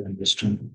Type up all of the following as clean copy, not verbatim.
Understand.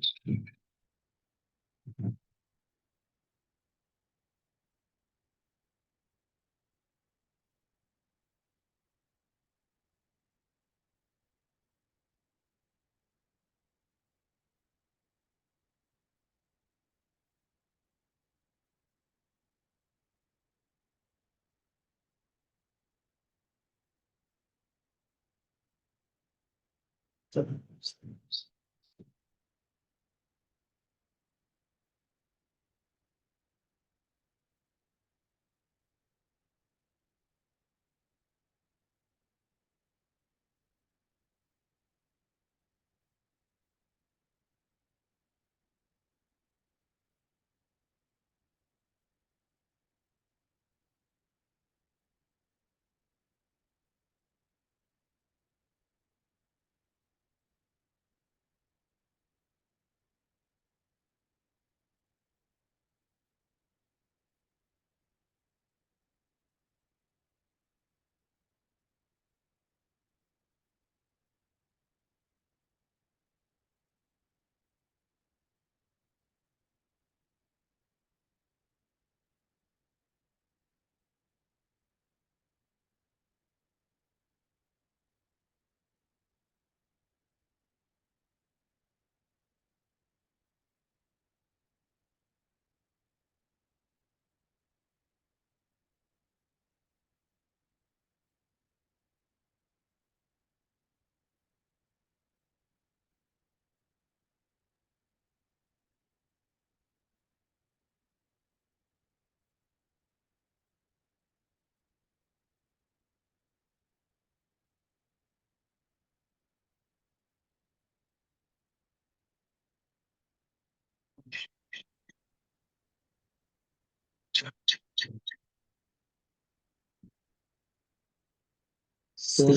Oh,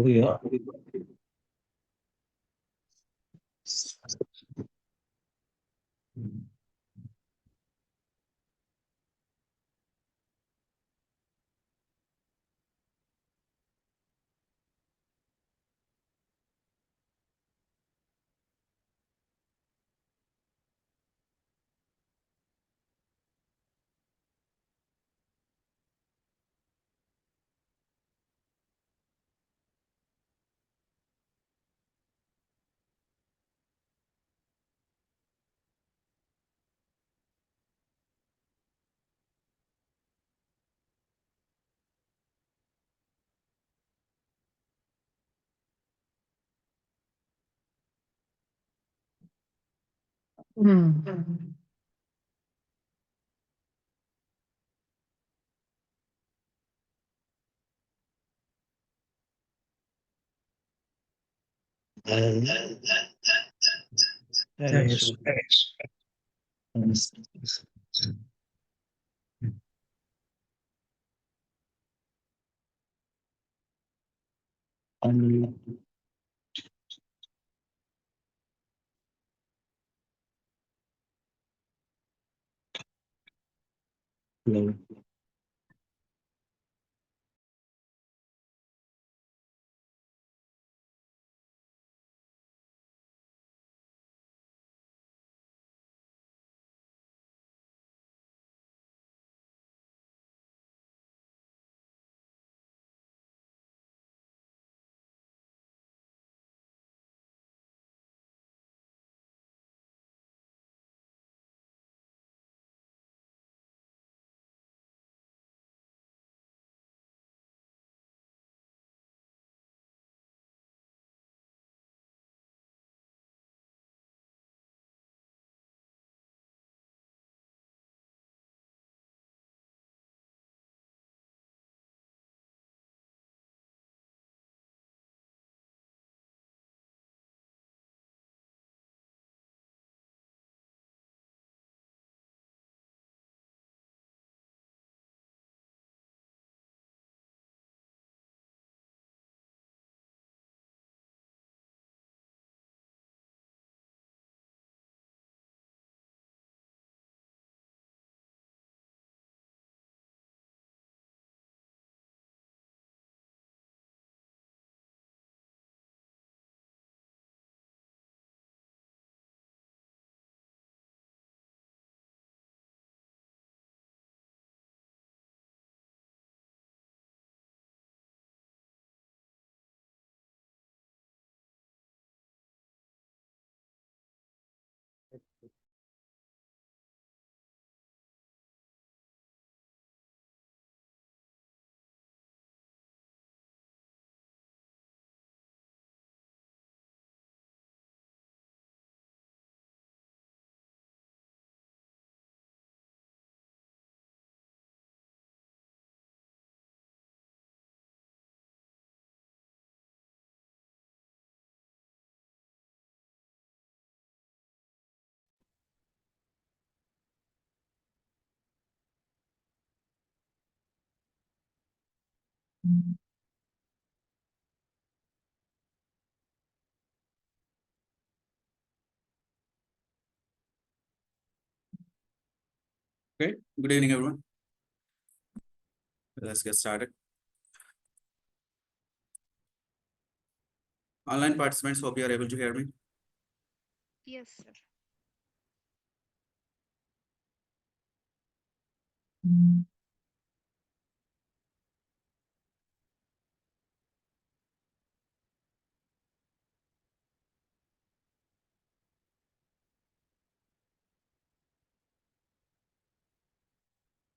yeah. And yes, and Okay, good evening, everyone. Let's get started. Online participants, hope you are able to hear me. Yes, sir.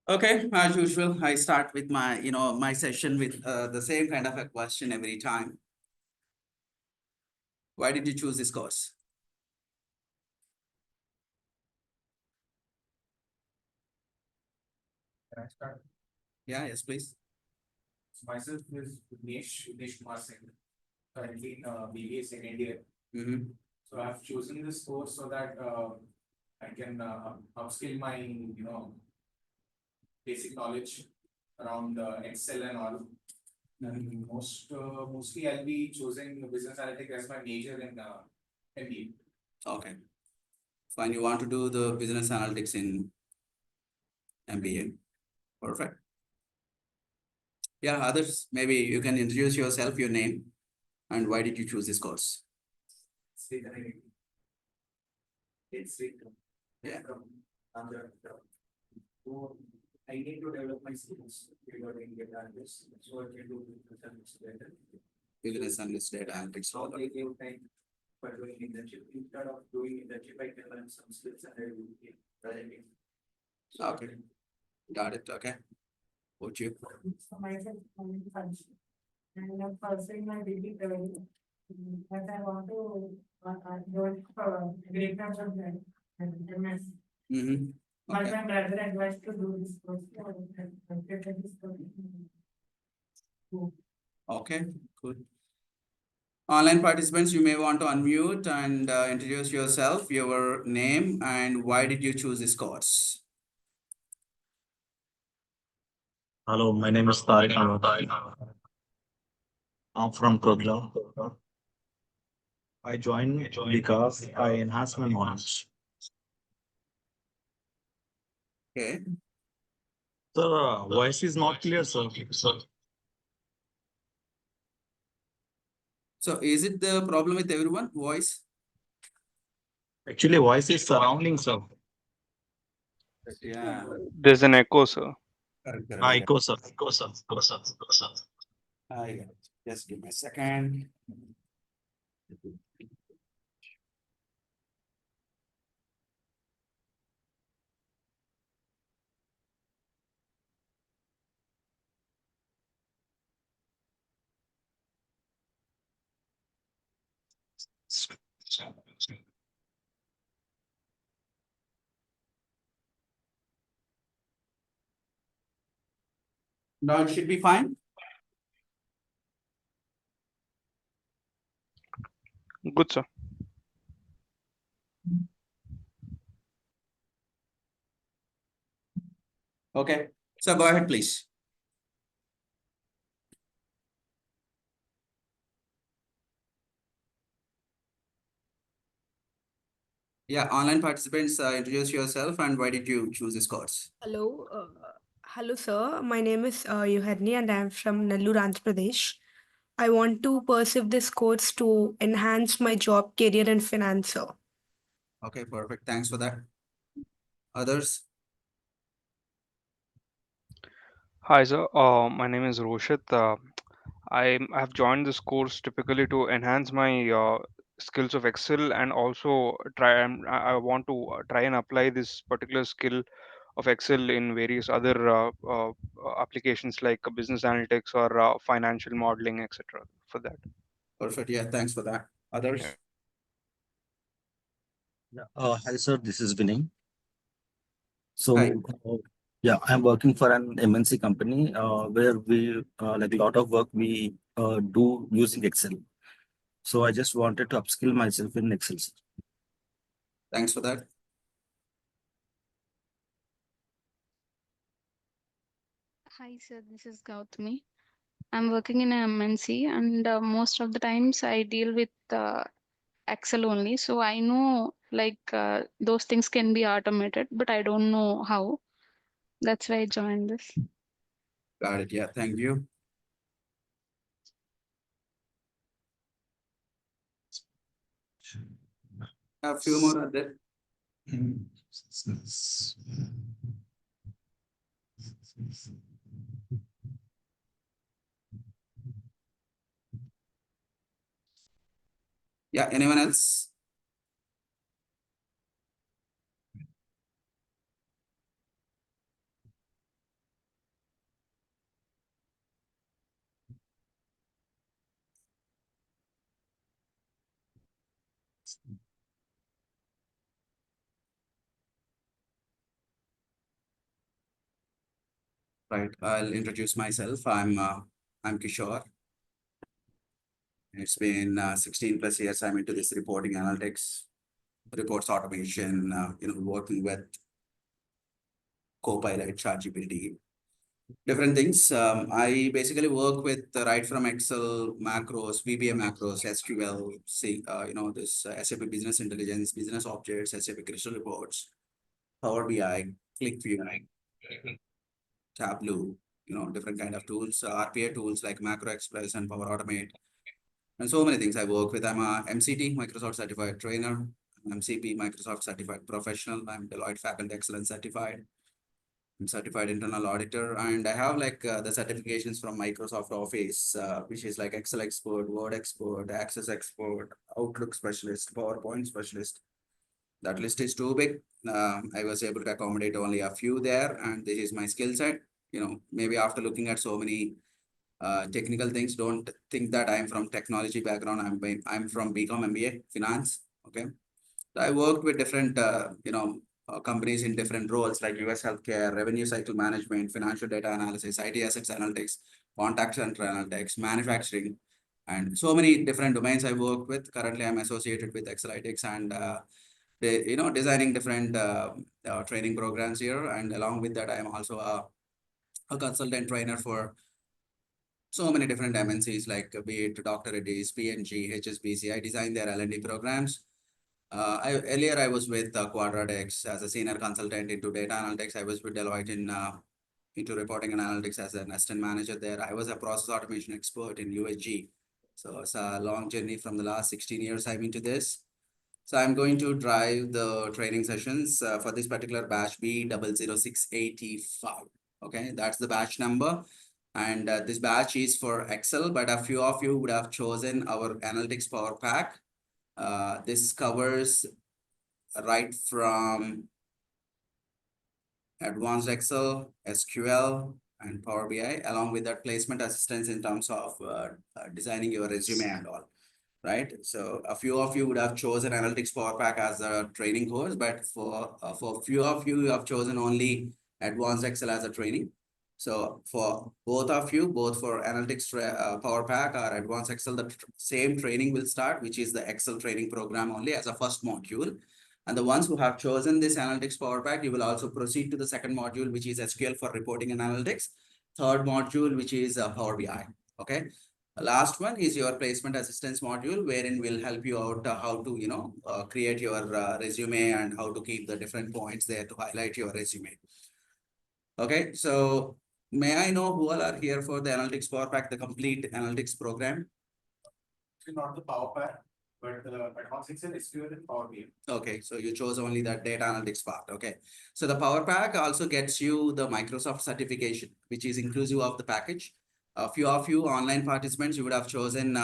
Okay, as usual, I start with my session with the same kind of a question every time. Why did you choose this course? Can I start? Yeah, yes, please. Myself is Vignesh Kumar Singh, currently in BBA second year. Mm-hmm. So I've chosen this course so that I can upskill my basic knowledge around Excel and all. And mostly I'll be choosing business analytics as my major in MBA. Okay. Fine. You want to do the business analytics in MBA. Perfect. Yeah, others, maybe you can introduce yourself, your name, and why did you choose this course? It's Yeah. from Andhra. So I need to develop my skills regarding data analysis, so I can do business analysis better. Business analyst, data analytics. So they give time for doing internship. Instead of doing internship, I can learn some skills and I will be presenting. Okay. Got it. Okay. What you? So myself, I'm Fancy. And I'm pursuing my degree level. But I want to go for great terms of that and MS. Mm-hmm. But Okay. my brother advised to do this course. So I prepared this course. Okay. Good. Online participants, you may want to unmute and introduce yourself, your name, and why did you choose this course? Hello, my name is Tariq. I'm from Kodla. I joined because I enhanced my knowledge. Okay. Sir, voice is not clear, sir. So is it the problem with everyone? Voice? Actually, voice is surrounding, sir. Yeah. There's an echo, sir. Correct, correct, I I got echo, sir. Echo, sir. Echo, sir. Echo, sir. it. I got it. Just give me a second. Now it should be fine. Good, sir. Okay. So go ahead, please. Yeah, online participants, introduce yourself and why did you choose this course? Hello, sir. My name is Yohadni and I'm from Nellore, Andhra Pradesh. I want to pursue this course to enhance my job career in finance, sir. Okay, perfect. Thanks for that. Others? Hi, sir. My name is Roshit. I've joined this course typically to enhance my skills of Excel and also I want to try and apply this particular skill of Excel in various other applications like business analytics or financial modeling, etc. For that. Perfect. Yeah, thanks for that. Others? Yeah. Hi, sir. This is Vinay. Hi. So, yeah, I'm working for an MNC company where we like a lot of work we do using Excel. So I just wanted to upskill myself in Excel, sir. Thanks for that. Hi, sir. This is Gautami. I'm working in a MNC, and most of the times I deal with Excel only. So I know those things can be automated, but I don't know how. That's why I joined this. Got it. Yeah, thank you. A few more are there. Yeah, anyone else? Right, I'll introduce myself. I'm Kishore. It's been 16 plus years I'm into this reporting analytics, reports automation, working with Copilot, ChatGPT, different things. I basically work with right from Excel macros, VBA macros, SQL, this SAP Business Intelligence, Business Objects, SAP Crystal Reports, Power BI, ClickView, Tableau, different kind of tools, RPA tools like Macro Express and Power Automate, and so many things I work with. I'm a MCT, Microsoft Certified Trainer, MCP, Microsoft Certified Professional. I'm Deloitte Faculty Excellence Certified. I'm Certified Internal Auditor, and I have like the certifications from Microsoft Office, which is like Excel Expert, Word Expert, Access Expert, Outlook Specialist, PowerPoint Specialist. That list is too big. I was able to accommodate only a few there, and this is my skill set. Maybe after looking at so many technical things, don't think that I'm from technology background. I'm from BCom MBA Finance. Okay, so I worked with different companies in different roles like US Healthcare, Revenue Cycle Management, Financial Data Analysis, IT Assets Analytics, Contact Center Analytics, Manufacturing, and so many different domains I work with. Currently, I'm associated with Excelytics and designing different training programs here. And along with that, I am also a consultant trainer for so many different MNCs like be it Dr. Reddy's, P&G, HSBC. I design their L&D programs. Earlier, I was with Quadradex as a senior consultant into data analytics. I was with Deloitte into reporting and analytics as an assistant manager there. I was a process automation expert in USG. So it's a long journey from the last 16 years I'm into this. So I'm going to drive the training sessions for this particular batch B00685. Okay, that's the batch number. And this batch is for Excel, but a few of you would have chosen our Analytics Power Pack. This covers right from Advanced Excel, SQL, and Power BI, along with that placement assistance in terms of designing your resume and all. Right, so a few of you would have chosen Analytics Power Pack as a training course, but for a few of you, you have chosen only Advanced Excel as a training. So for both of you, both for Analytics Power Pack or Advanced Excel, the same training will start, which is the Excel training program only as a first module. And the ones who have chosen this Analytics Power Pack, you will also proceed to the second module, which is SQL for reporting and analytics. Third module, which is Power BI. Okay. The last one is your placement assistance module, wherein we'll help you out how to, create your resume and how to keep the different points there to highlight your resume. Okay, so may I know who all are here for the Analytics Power Pack, the complete analytics program? Not the Power Pack, but the Advanced Excel, SQL, and Power BI. Okay, so you chose only that data analytics part. Okay, so the Power Pack also gets you the Microsoft certification, which is inclusive of the package. A few of you online participants, you would have chosen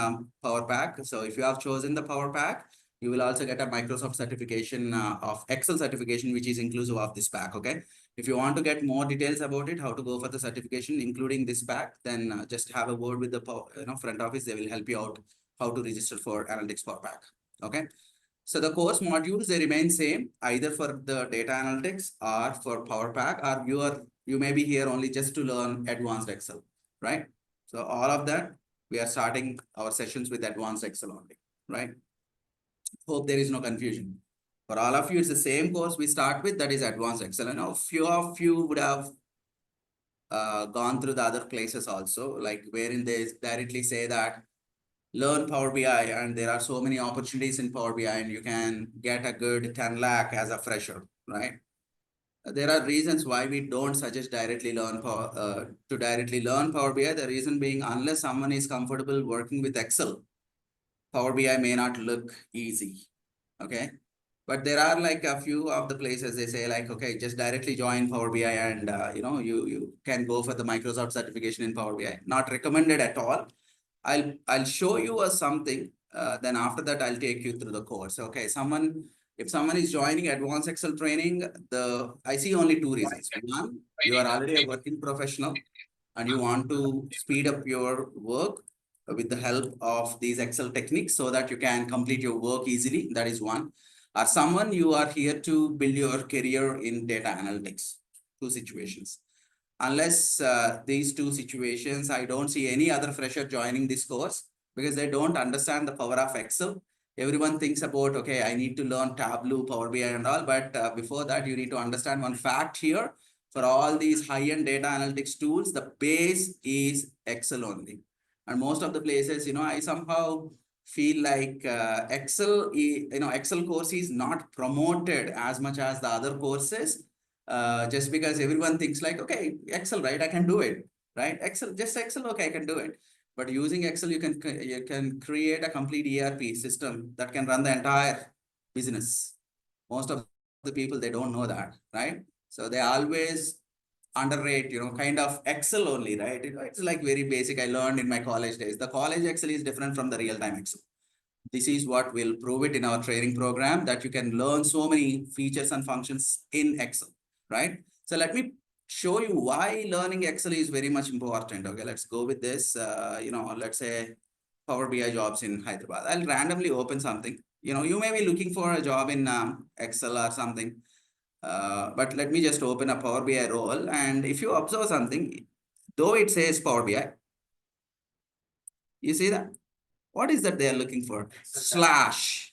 Power Pack. So if you have chosen the Power Pack, you will also get a Microsoft certification of Excel certification, which is inclusive of this pack. Okay. If you want to get more details about it, how to go for the certification, including this pack, then just have a word with the front office. They will help you out how to register for Analytics Power Pack. Okay. So the course modules, they remain same, either for the data analytics or for Power Pack, or you may be here only just to learn Advanced Excel, right? So all of that, we are starting our sessions with Advanced Excel only, right? Hope there is no confusion. For all of you, it's the same course we start with, that is Advanced Excel. I know few of you would have gone through the other places also, like wherein they directly say that learn Power BI and there are so many opportunities in Power BI and you can get a good 10 lakh as a fresher, right? There are reasons why we don't suggest directly learn Power BI. The reason being, unless someone is comfortable working with Excel, Power BI may not look easy. Okay. But there are like a few of the places they say like, okay, just directly join Power BI and you can go for the Microsoft certification in Power BI. Not recommended at all. I'll show you something. Then after that, I'll take you through the course. Okay, if someone is joining Advanced Excel training, I see only two reasons. One, you are already a working professional and you want to speed up your work with the help of these Excel techniques so that you can complete your work easily. That is one. Or someone, you are here to build your career in data analytics. Two situations. unless these two situations, I don't see any other fresher joining this course because they don't understand the power of Excel. Everyone thinks about, okay, I need to learn Tableau, Power BI and all, but before that, you need to understand one fact here. For all these high-end data analytics tools, the base is Excel only. And most of the places, I somehow feel like Excel course is not promoted as much as the other courses. Just because everyone thinks like, okay, Excel, right? I can do it, right? Excel, okay, I can do it. But using Excel, you can create a complete ERP system that can run the entire business. Most of the people, they don't know that, right? So they always underrate, kind of Excel only, right? It's like very basic. I learned in my college days. The college Excel is different from the real-time Excel. This is what we'll prove it in our training program, that you can learn so many features and functions in Excel, right? So let me show you why learning Excel is very much important. Okay, let's go with this. Let's say Power BI jobs in Hyderabad. I'll randomly open something. You may be looking for a job in Excel or something. But let me just open a Power BI role. And if you observe something, though it says Power BI, you see that? What is that they are looking for? Slash.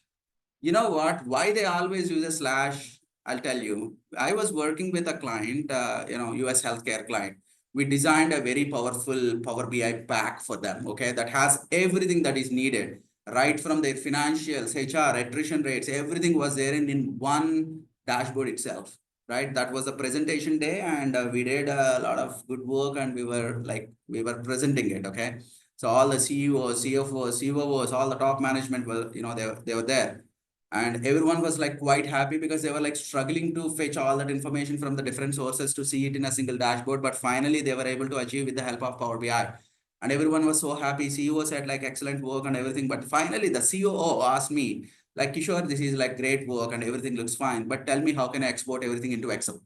You know what? Why they always use a slash? I'll tell you. I was working with a client, US healthcare client. We designed a very powerful Power BI pack for them, okay, that has everything that is needed, right from their financials, HR, attrition rates, everything was there in one dashboard itself, right? That was a presentation day, and we did a lot of good work, and we were presenting it, okay? So all the CEOs, CFOs, COOs, all the top management were, they were there. And everyone was like quite happy because they were like struggling to fetch all that information from the different sources to see it in a single dashboard. But finally, they were able to achieve with the help of Power BI. And everyone was so happy. CEO said like excellent work and everything. But finally, the COO asked me, like, Kishore, this is like great work and everything looks fine. But tell me, how can I export everything into Excel?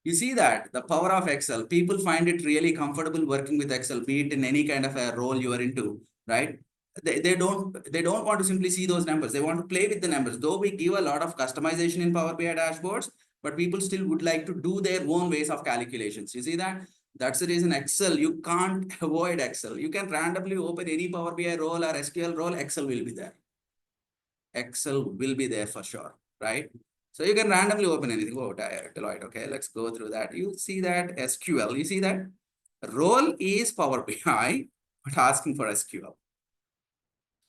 You see that the power of Excel, people find it really comfortable working with Excel, be it in any kind of a role you are into, right? They don't want to simply see those numbers. They want to play with the numbers. Though we give a lot of customization in Power BI dashboards, but people still would like to do their own ways of calculations. You see that? That's the reason Excel, you can't avoid Excel. You can randomly open any Power BI role or SQL role, Excel will be there. Excel will be there for sure, right? So you can randomly open anything. Oh, Deloitte. Okay, let's go through that. You see that SQL, you see that role is Power BI, but asking for SQL.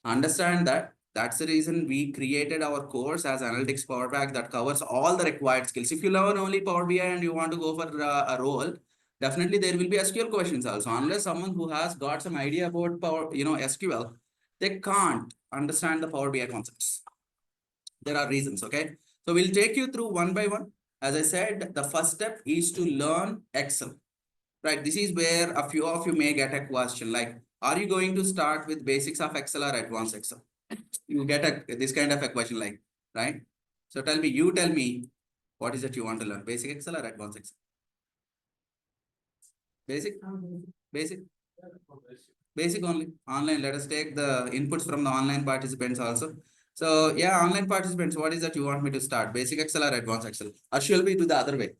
Understand that. That's the reason we created our course as Analytics Power Pack that covers all the required skills. If you learn only Power BI and you want to go for a role, definitely there will be SQL questions also. Unless someone who has got some idea about SQL, they can't understand the Power BI concepts. There are reasons, okay? So we'll take you through one by one. As I said, the first step is to learn Excel, right? This is where a few of you may get a question like, are you going to start with basics of Excel or advanced Excel? You get this kind of a question like, right? So tell me, what is it you want to learn? Basic Excel or advanced Excel? Basic? Basic? Basic only. Online. Let us take the inputs from the online participants also. So yeah, online participants, what is that you want me to start? Basic Excel or advanced Excel? Or shall we do the other way?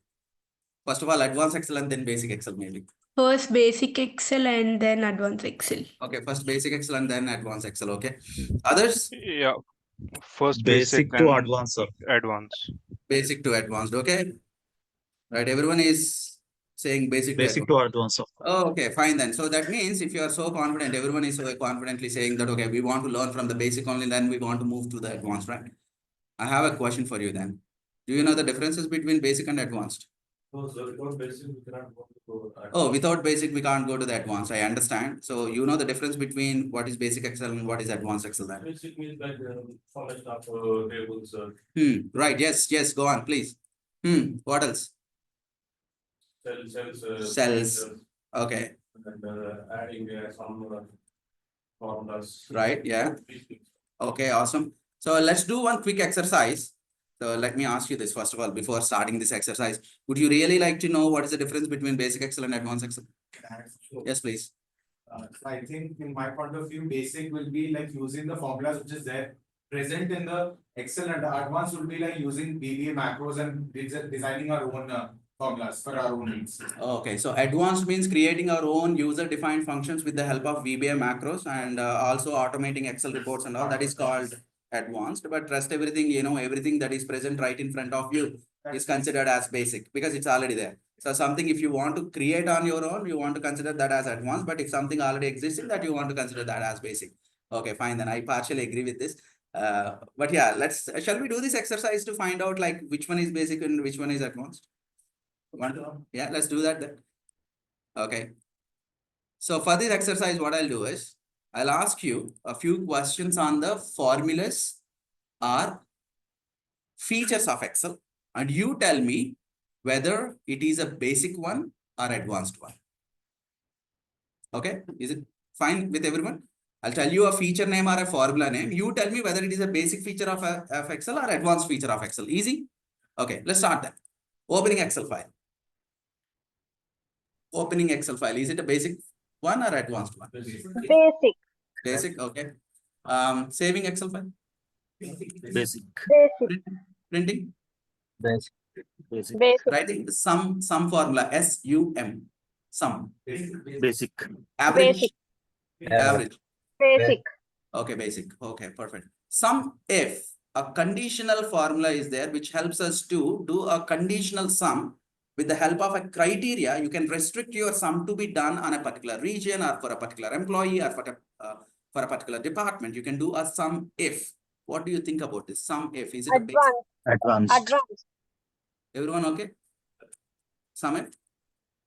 First of all, advanced Excel and then basic Excel maybe. First basic Excel and then advanced Excel. Okay, first basic Excel and then advanced Excel, okay? Others? Yeah, first Basic to then advanced, sir. advanced. Basic to advanced, okay? Right, everyone is saying basic to Basic advanced. to advanced, sir. Oh, okay, fine then. So that means if you are so confident, everyone is so confidently saying that, okay, we want to learn from the basic only, then we want to move to the advanced, right? I have a question for you then. Do you know the differences between basic and advanced? No, sir, without basic, we cannot go to Oh, without basic, we can't go to the advanced. I understand. So you know the difference between what is basic Excel and what is advanced Excel then? basic means like formation of tables, Right. Yes. Go on, please. What else? cells. Cells. Okay. And adding some formulas. Right. Yeah. Okay. Awesome. So let's do one quick exercise. So let me ask you this first of all, before starting this exercise, would you really like to know what is the difference between basic Excel and advanced Excel? Yes, please. I think in my point of view, basic will be like using the formulas which is there present in the Excel, and the advanced will be like using VBA macros and designing our own formulas for our own needs. Okay, so advanced means creating our own user-defined functions with the help of VBA macros and also automating Excel reports and all. That is called advanced. But rest everything, everything that is present right in front of you is considered as basic because it's already there. So something if you want to create on your own, you want to consider that as advanced. But if something already existing, that you want to consider that as basic. Okay, fine. Then I partially agree with this. But yeah, shall we do this exercise to find out like which one is basic and which one is advanced? Yeah, let's do that then. Okay. So for this exercise, what I'll do is I'll ask you a few questions on the formulas or features of Excel, and you tell me whether it is a basic one or advanced one. Okay, is it fine with everyone? I'll tell you a feature name or a formula name. You tell me whether it is a basic feature of Excel or advanced feature of Excel. Easy? Okay, let's start then. Opening Excel file. Opening Excel file. Is it a basic one or advanced one? Basic. Basic, okay. Saving Excel file. Basic. Printing. Basic. Basic. Writing some formula. SUM. Sum. Basic. Average. Average. Basic. Okay, basic. Okay, perfect. Sum if a conditional formula is there which helps us to do a conditional sum with the help of a criteria, you can restrict your sum to be done on a particular region or for a particular employee or for a particular department. You can do a sum if. What do you think about this? Sum if. Is it a basic? Advanced. Advanced. Everyone okay? Sum if?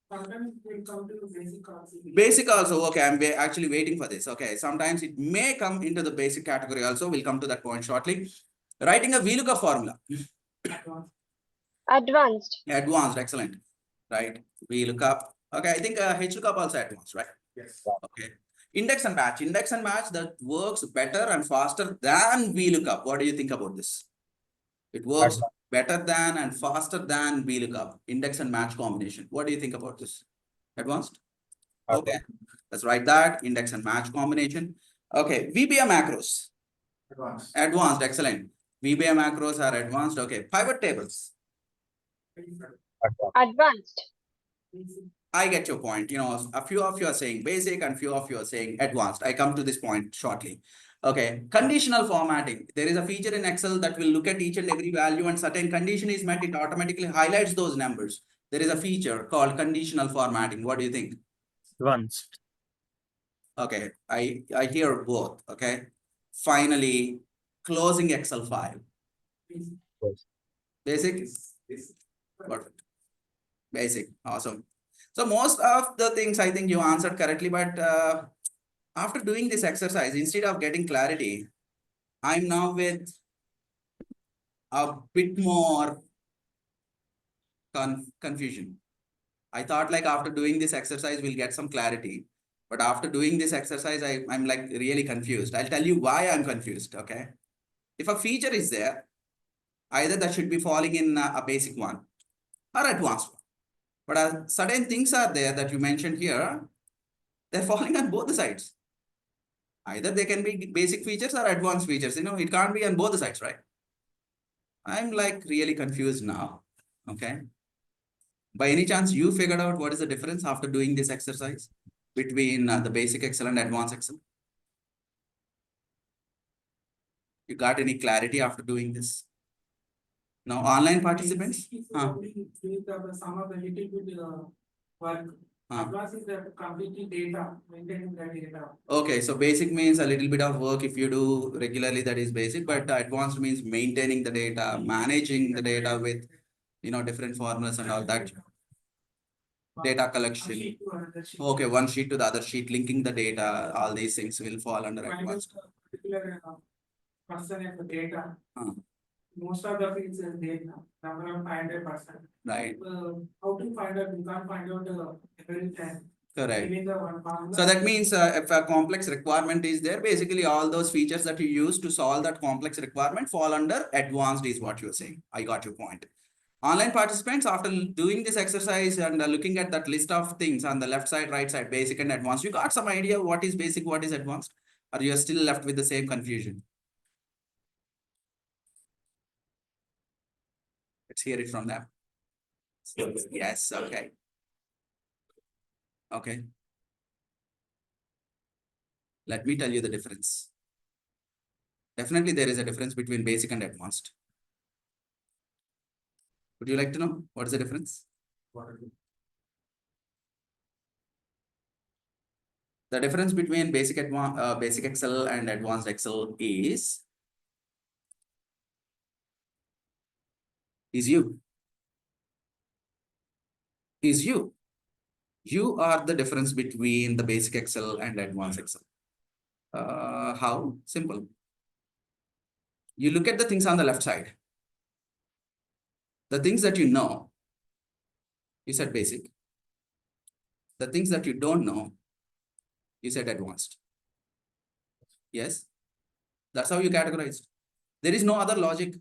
Sometimes we come to basic also. Basic also, okay, I'm actually waiting for this. Okay, sometimes it may come into the basic category also. We'll come to that point shortly. Writing a VLOOKUP formula. Advanced. Advanced, excellent. Right, VLOOKUP. Okay, I think HLOOKUP also advanced, right? Yes. Okay. Index and match. Index and match that works better and faster than VLOOKUP. What do you think about this? It works better than and faster than VLOOKUP. Index and match combination. What do you think about this? Advanced? Okay, let's write that. Index and match combination. Okay, VBA macros. Advanced. Advanced, excellent. VBA macros are advanced. Okay, pivot tables. Advanced. I get your point. A few of you are saying basic and few of you are saying advanced. I come to this point shortly. Okay, conditional formatting. There is a feature in Excel that will look at each and every value and certain condition is met. It automatically highlights those numbers. There is a feature called conditional formatting. What do you think? Advanced. Okay, I hear both. Okay, finally, closing Excel file. Basic? Perfect. Basic, awesome. So most of the things I think you answered correctly, but after doing this exercise, instead of getting clarity, I'm now with a bit more confusion. I thought like after doing this exercise, we'll get some clarity. But after doing this exercise, I'm like really confused. I'll tell you why I'm confused, okay? If a feature is there, either that should be falling in a basic one or advanced one. But certain things are there that you mentioned here, they're falling on both the sides. Either they can be basic features or advanced features. It can't be on both the sides, right? I'm like really confused now, okay? By any chance, you figured out what is the difference after doing this exercise between the basic Excel and advanced Excel? You got any clarity after doing this? Now, online participants? Some of the little bit work. Advanced is the completely data, maintaining the data. Okay, so basic means a little bit of work if you do regularly, that is basic, but advanced means maintaining the data, managing the data with, different formulas and all that. Data collection. Okay, one sheet to the other sheet, linking the data, all these things will fall under advanced. Particular person of the data. Most of the things is data, number of 500%. Right. How to find out? You can't find out every time. Correct. Giving the one formula. So that means if a complex requirement is there, basically all those features that you use to solve that complex requirement fall under advanced is what you're saying. I got your point. Online participants, after doing this exercise and looking at that list of things on the left side, right side, basic and advanced, you got some idea what is basic, what is advanced? Or you're still left with the same confusion? Let's hear it from them. Yes, okay. Okay. Let me tell you the difference. Definitely there is a difference between basic and advanced. Would you like to know what is the difference? The difference between basic Excel and advanced Excel is you. Is you. You are the difference between the basic Excel and advanced Excel. How? Simple. You look at the things on the left side. The things that you know, you said basic. The things that you don't know, you said advanced. Yes? That's how you categorized. There is no other logic.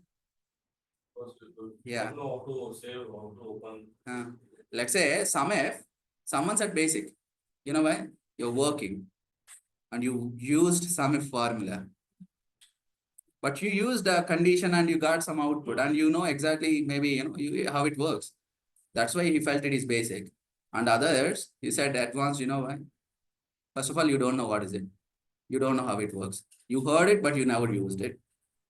Yeah. Know how to save, how to open. Let's say someone said basic. You know why? You're working and you used some formula. But you used a condition and you got some output and you know exactly maybe how it works. That's why he felt it is basic. And others, he said advanced, you know why? First of all, you don't know what is it. You don't know how it works. You heard it, but you never used it.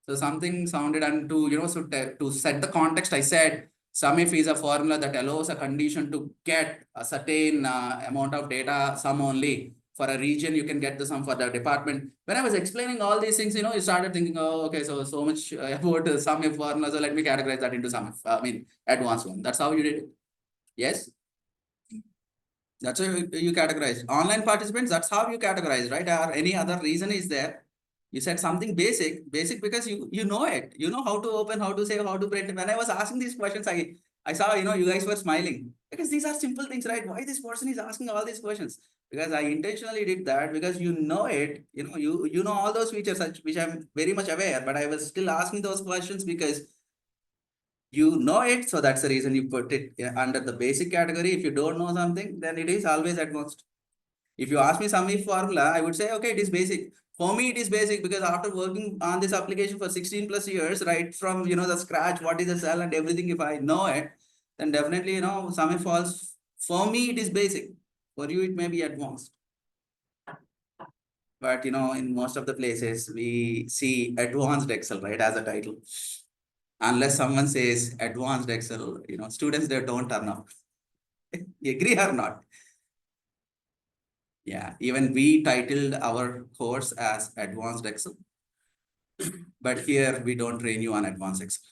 So something sounded, and to set the context, I said sum if is a formula that allows a condition to get a certain amount of data, sum only. For a region, you can get the sum for the department. When I was explaining all these things, you started thinking, oh, okay, so much about sum if formula. So let me categorize that into sum if, advanced one. That's how you did it. Yes. That's how you categorize. Online participants, that's how you categorize, right? Or any other reason is there? You said something basic because you know it. You know how to open, how to save, how to print. When I was asking these questions, I saw, you guys were smiling. Because these are simple things, right? Why this person is asking all these questions? Because I intentionally did that because you know it. You know all those features which I'm very much aware, but I was still asking those questions because you know it, so that's the reason you put it under the basic category. If you don't know something, then it is always advanced. If you ask me some formula, I would say, okay, it is basic. For me, it is basic because after working on this application for 16 plus years, right from, the scratch, what is the cell and everything, if I know it, then definitely, some falls. For me, it is basic. For you, it may be advanced. But, in most of the places, we see advanced Excel, right, as a title. Unless someone says advanced Excel, students, they don't turn up. Agree or not? Yeah, even we titled our course as Advanced Excel. But here we don't train you on Advanced Excel.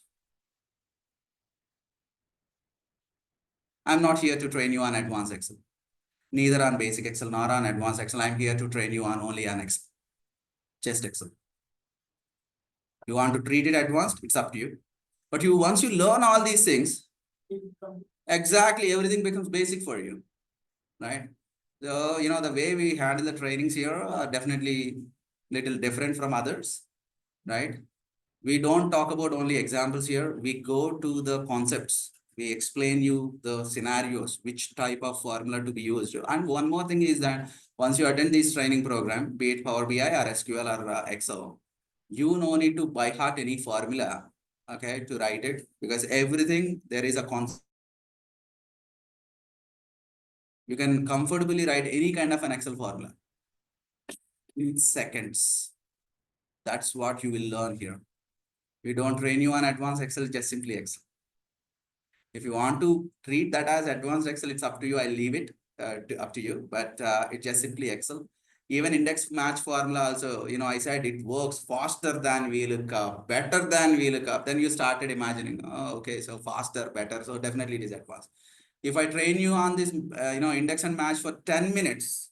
I'm not here to train you on Advanced Excel. Neither on Basic Excel nor on Advanced Excel. I'm here to train you on only on Excel. Just Excel. You want to treat it advanced, it's up to you. But once you learn all these things, exactly everything becomes basic for you, right? So, the way we handle the trainings here are definitely little different from others, right? We don't talk about only examples here. We go to the concepts. We explain you the scenarios, which type of formula to be used. And one more thing is that once you attend this training program, be it Power BI or SQL or Excel, you no need to by heart any formula, okay, to write it, because everything there is a concept. You can comfortably write any kind of an Excel formula in seconds. That's what you will learn here. We don't train you on advanced Excel, just simply Excel. If you want to treat that as advanced Excel, it's up to you. I'll leave it up to you, but it's just simply Excel. Even index match formula also, I said it works faster than VLOOKUP, better than VLOOKUP. Then you started imagining, oh, okay, so faster, better. So definitely it is advanced. If I train you on this, index and match for 10 minutes,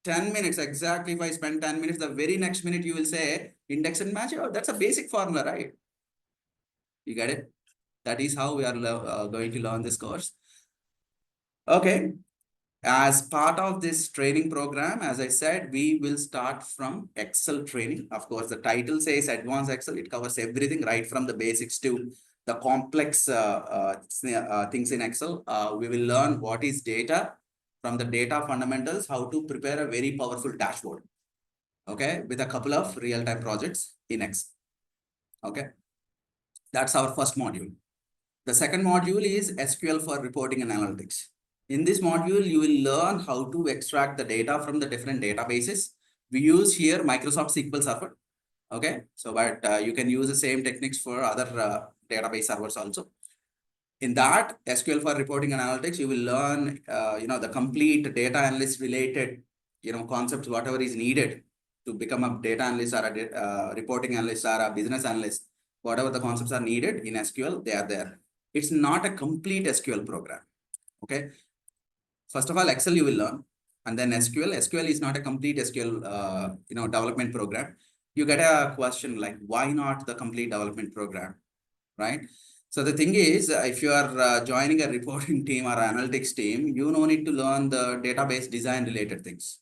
10 minutes exactly, if I spend 10 minutes, the very next minute you will say index and match, oh, that's a basic formula, right? You get it? That is how we are going to learn this course. Okay. As part of this training program, as I said, we will start from Excel training. Of course, the title says Advanced Excel. It covers everything right from the basics to the complex things in Excel. We will learn what is data, from the data fundamentals, how to prepare a very powerful dashboard. Okay, with a couple of real-time projects in Excel. Okay, that's our first module. The second module is SQL for reporting and analytics. In this module, you will learn how to extract the data from the different databases. We use here Microsoft SQL Server. Okay, so but you can use the same techniques for other database servers also. In that SQL for reporting and analytics, you will learn, the complete data analyst related, concepts, whatever is needed to become a data analyst or a reporting analyst or a business analyst. Whatever the concepts are needed in SQL, they are there. It's not a complete SQL program. Okay. First of all, Excel you will learn, and then SQL. SQL is not a complete SQL, development program. You get a question like, why not the complete development program, right? So the thing is, if you are joining a reporting team or analytics team, you no need to learn the database design related things,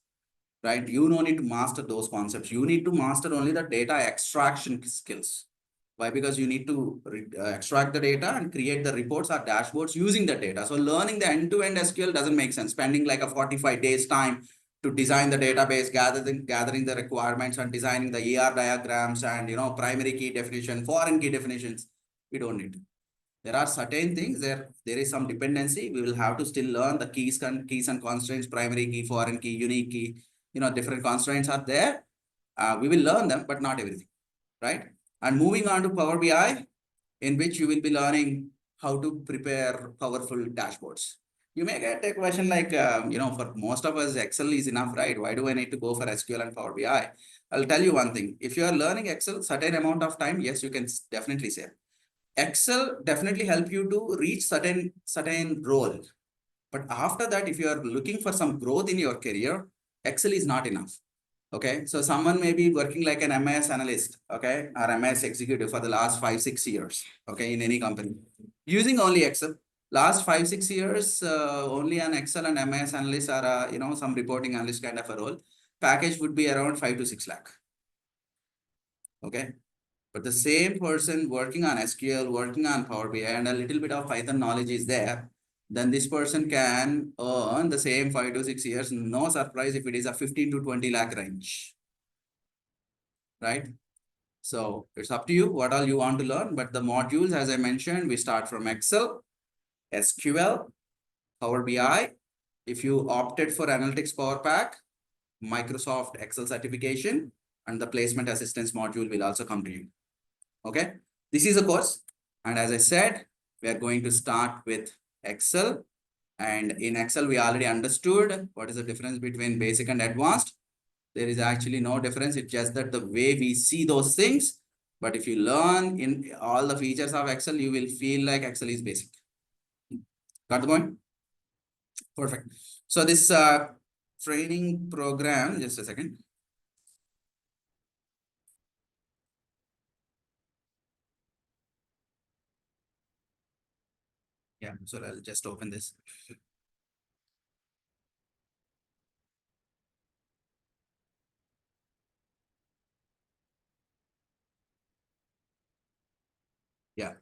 right? You no need to master those concepts. You need to master only the data extraction skills. Why? Because you need to extract the data and create the reports or dashboards using the data. So learning the end-to-end SQL doesn't make sense. Spending like a 45 days time to design the database, gathering the requirements and designing the ER diagrams and primary key definition, foreign key definitions. We don't need to. There are certain things there is some dependency. We will have to still learn the keys and constraints, primary key, foreign key, unique key, different constraints are there. We will learn them, but not everything, right? And moving on to Power BI, in which you will be learning how to prepare powerful dashboards. You may get a question like, for most of us, Excel is enough, right? Why do I need to go for SQL and Power BI? I'll tell you one thing. If you are learning Excel, certain amount of time, yes, you can definitely say. Excel definitely help you to reach certain role. But after that, if you are looking for some growth in your career, Excel is not enough. Okay, so someone may be working like an MIS analyst, okay, or MIS executive for the last 5-6 years, okay, in any company, using only Excel. Last 5-6 years, only an Excel and MIS analyst or some reporting analyst kind of a role. Package would be around 5 to 6 lakh. Okay, but the same person working on SQL, working on Power BI, and a little bit of Python knowledge is there, then this person can earn the same 5 to 6 years. No surprise if it is a 15 to 20 lakh range, right? So it's up to you what all you want to learn. But the modules, as I mentioned, we start from Excel, SQL, Power BI. If you opted for Analytics Power Pack, Microsoft Excel certification, and the placement assistance module will also come to you. Okay, this is a course. And as I said, we are going to start with Excel. And in Excel, we already understood what is the difference between basic and advanced. There is actually no difference. It's just that the way we see those things. But if you learn in all the features of Excel, you will feel like Excel is basic. Got the point? Perfect. So this training program, just a second. Yeah, so I'll just open this. Yeah.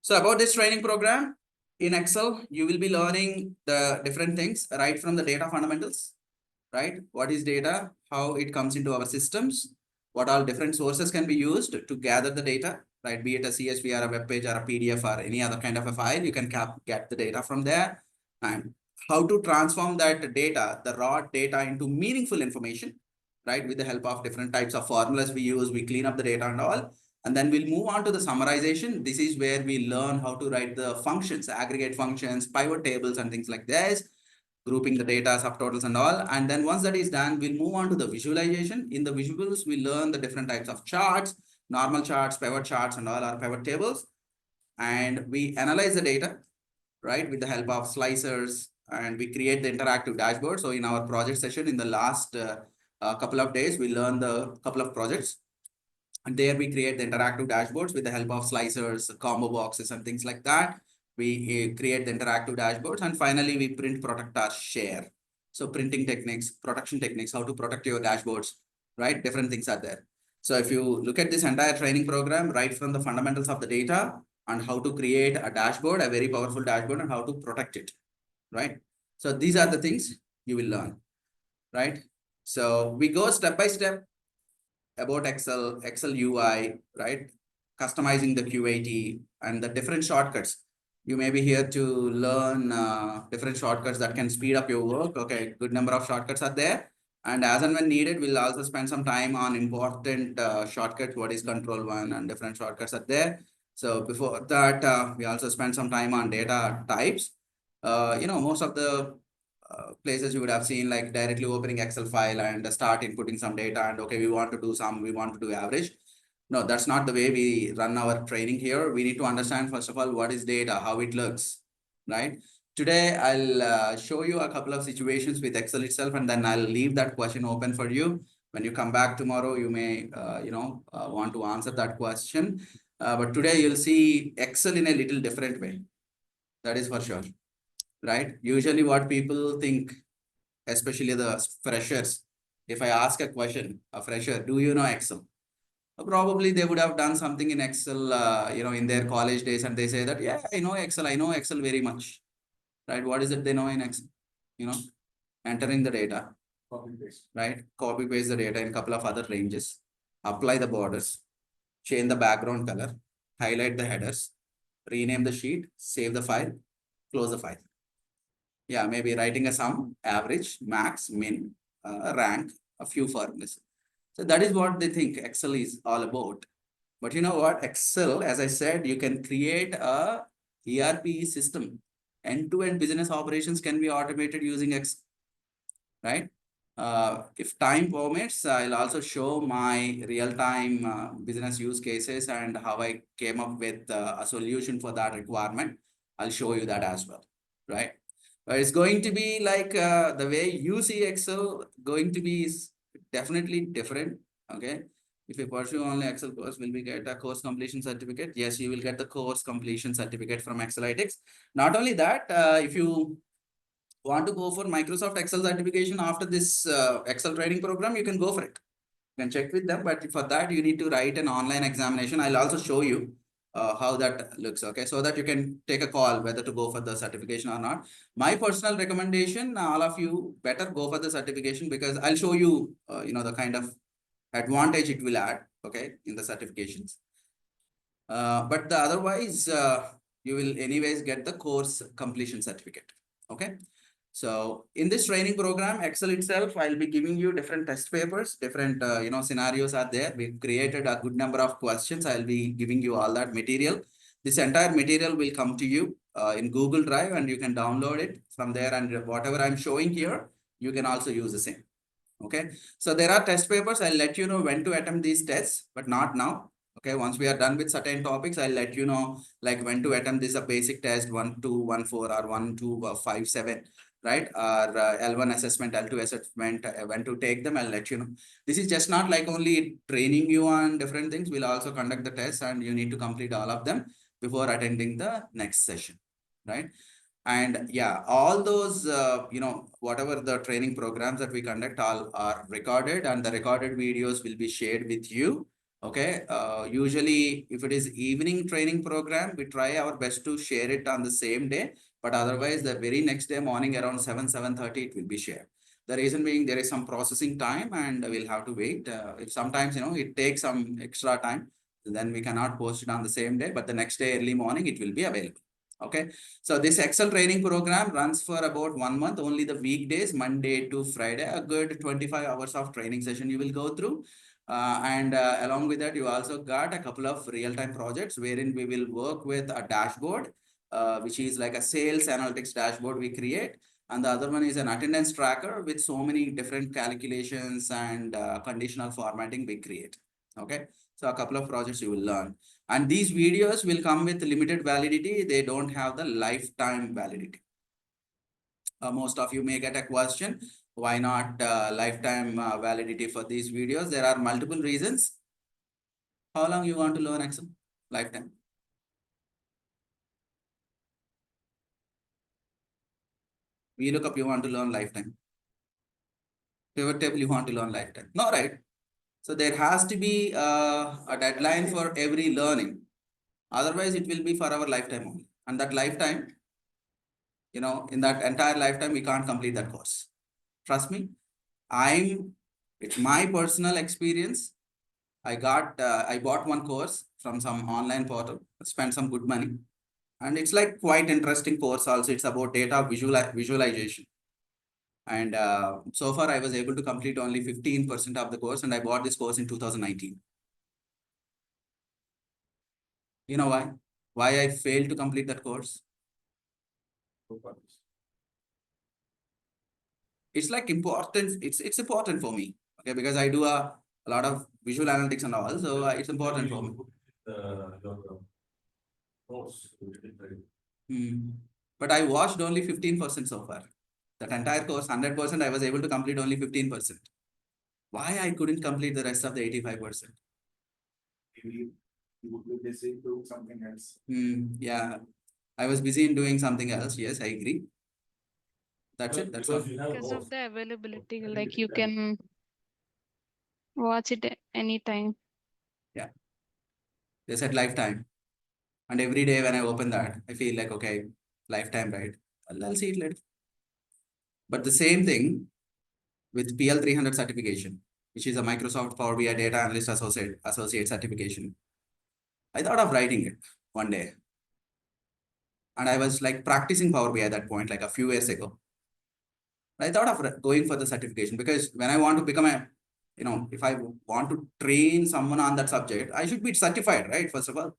So about this training program, in Excel, you will be learning the different things right from the data fundamentals, right? What is data, how it comes into our systems, what all different sources can be used to gather the data, right? Be it a CSV or a web page or a PDF or any other kind of a file, you can get the data from there, and how to transform that data, the raw data, into meaningful information, right? With the help of different types of formulas we use, we clean up the data and all. And then we'll move on to the summarization. This is where we learn how to write the functions, aggregate functions, pivot tables, and things like this, grouping the data, subtotals and all. And then once that is done, we'll move on to the visualization. In the visuals, we learn the different types of charts, normal charts, pivot charts, and all our pivot tables. And we analyze the data, right, with the help of slicers, and we create the interactive dashboard. So in our project session in the last couple of days, we learned the couple of projects. And there we create the interactive dashboards with the help of slicers, combo boxes, and things like that. We create the interactive dashboards, and finally we print, protect, or share. So printing techniques, production techniques, how to protect your dashboards, right? Different things are there. So if you look at this entire training program, right from the fundamentals of the data and how to create a dashboard, a very powerful dashboard, and how to protect it, right? So these are the things you will learn, right? So we go step by step about Excel UI, right? customizing the QAT and the different shortcuts. You may be here to learn different shortcuts that can speed up your work. Okay, good number of shortcuts are there. And as and when needed, we'll also spend some time on important shortcuts. What is control one and different shortcuts are there. So before that, we also spend some time on data types. Most of the places you would have seen like directly opening Excel file and start inputting some data and okay, we want to do average. No, that's not the way we run our training here. We need to understand, first of all, what is data, how it looks, right? Today, I'll show you a couple of situations with Excel itself, and then I'll leave that question open for you. When you come back tomorrow, you may, want to answer that question. But today, you'll see Excel in a little different way. That is for sure, right? Usually what people think, especially the freshers, if I ask a question, a fresher, do you know Excel? Probably they would have done something in Excel, in their college days, and they say that, yeah, I know Excel very much, right? What is it they know in Excel? Entering the data, Copy paste. right? Copy paste the data in a couple of other ranges, apply the borders, change the background color, highlight the headers, rename the sheet, save the file, close the file. Yeah, maybe writing a sum, average, max, min, rank, a few formulas. So that is what they think Excel is all about. But you know what? Excel, as I said, you can create a ERP system. End-to-end business operations can be automated using Excel, right? If time permits, I'll also show my real-time business use cases and how I came up with a solution for that requirement. I'll show you that as well, right? But it's going to be like the way you see Excel going to be is definitely different, okay? If you pursue only Excel course, will we get a course completion certificate? Yes, you will get the course completion certificate from Excelytics. Not only that, if you want to go for Microsoft Excel certification after this Excel training program, you can go for it. You can check with them, but for that, you need to write an online examination. I'll also show you how that looks, okay? So that you can take a call whether to go for the certification or not. My personal recommendation, all of you better go for the certification because I'll show you, the kind of advantage it will add, okay, in the certifications. But otherwise, you will anyways get the course completion certificate, okay? So in this training program, Excel itself, I'll be giving you different test papers, different, scenarios are there. We've created a good number of questions. I'll be giving you all that material. This entire material will come to you in Google Drive and you can download it from there. And whatever I'm showing here, you can also use the same. Okay. So there are test papers. I'll let you know when to attempt these tests, but not now. Okay. Once we are done with certain topics, I'll let you know like when to attempt this, a basic test 1, 2, 1, 4 or 1, 2, 5, 7. Right? Or L1 assessment, L2 assessment, when to take them, I'll let you know. This is just not like only training you on different things. We'll also conduct the tests and you need to complete all of them before attending the next session, right? And yeah, all those, whatever the training programs that we conduct all are recorded and the recorded videos will be shared with you. Okay. Usually if it is evening training program, we try our best to share it on the same day. But otherwise, the very next day morning around 7:30, it will be shared. The reason being there is some processing time and we'll have to wait. If sometimes, it takes some extra time, then we cannot post it on the same day, but the next day early morning, it will be available. Okay. So this Excel training program runs for about 1 month, only the weekdays, Monday to Friday, a good 25 hours of training session you will go through. And along with that, you also got a couple of real-time projects wherein we will work with a dashboard, which is like a sales analytics dashboard we create. And the other one is an attendance tracker with so many different calculations and conditional formatting we create. Okay. So a couple of projects you will learn. And these videos will come with limited validity. They don't have the lifetime validity. Most of you may get a question, why not lifetime validity for these videos? There are multiple reasons. How long you want to learn Excel? Lifetime. VLOOKUP you want to learn lifetime. Pivot table you want to learn lifetime. No, right? So there has to be a deadline for every learning. Otherwise, it will be for our lifetime only. And that lifetime, in that entire lifetime, we can't complete that course. Trust me, it's my personal experience. I bought one course from some online portal, spent some good money. And it's like quite interesting course also. It's about data visualization. And so far I was able to complete only 15% of the course, and I bought this course in 2019. You know why? Why I failed to complete that course? It's like important. It's important for me. Okay, because I do a lot of visual analytics and all, so it's important for me. But I watched only 15% so far. That entire course, 100%, I was able to complete only 15%. Why I couldn't complete the rest of the 85%? Maybe you would be busy doing something else. Yeah, I was busy in doing something else. Yes, I agree. That's it. That's all. Because of the availability, like you can watch it anytime. Yeah. They said lifetime. And every day when I open that, I feel like, okay, lifetime, right? I'll see it later. But the same thing with PL300 certification, which is a Microsoft Power BI Data Analyst Associate certification. I thought of writing it one day. And I was like practicing Power BI at that point, like a few years ago. I thought of going for the certification because when I want to become if I want to train someone on that subject, I should be certified, right? First of all.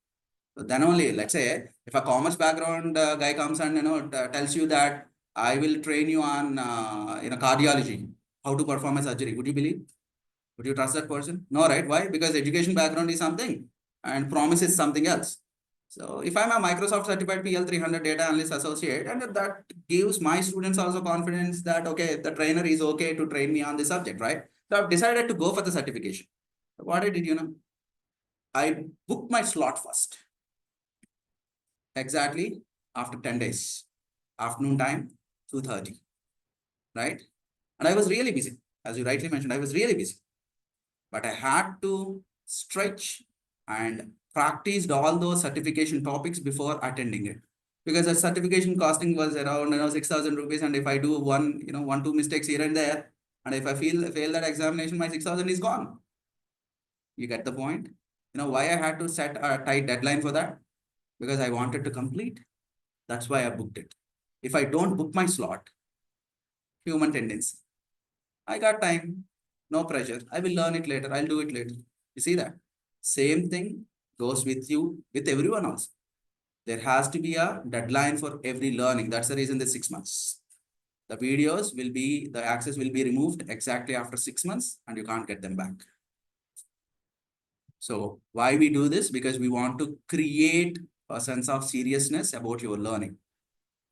So then only, let's say, if a commerce background guy comes and tells you that I will train you on cardiology, how to perform a surgery, would you believe? Would you trust that person? No, right? Why? Because education background is something and promise is something else. So if I'm a Microsoft certified PL300 data analyst associate, and that gives my students also confidence that, okay, the trainer is okay to train me on this subject, right? So I've decided to go for the certification. What I did, I booked my slot first. Exactly after 10 days, afternoon time, 2:30, right? And I was really busy. As you rightly mentioned, I was really busy. But I had to stretch and practiced all those certification topics before attending it. Because the certification costing was around 6,000 rupees. And if I do one, 2 mistakes here and there, and if I fail that examination, my 6,000 is gone. You get the point? Why I had to set a tight deadline for that? Because I wanted to complete. That's why I booked it. If I don't book my slot, human tendency. I got time, no pressure. I will learn it later. I'll do it later. You see that? Same thing goes with you, with everyone else. There has to be a deadline for every learning. That's the reason there's 6 months. The videos the access will be removed exactly after 6 months and you can't get them back. So why we do this? Because we want to create a sense of seriousness about your learning,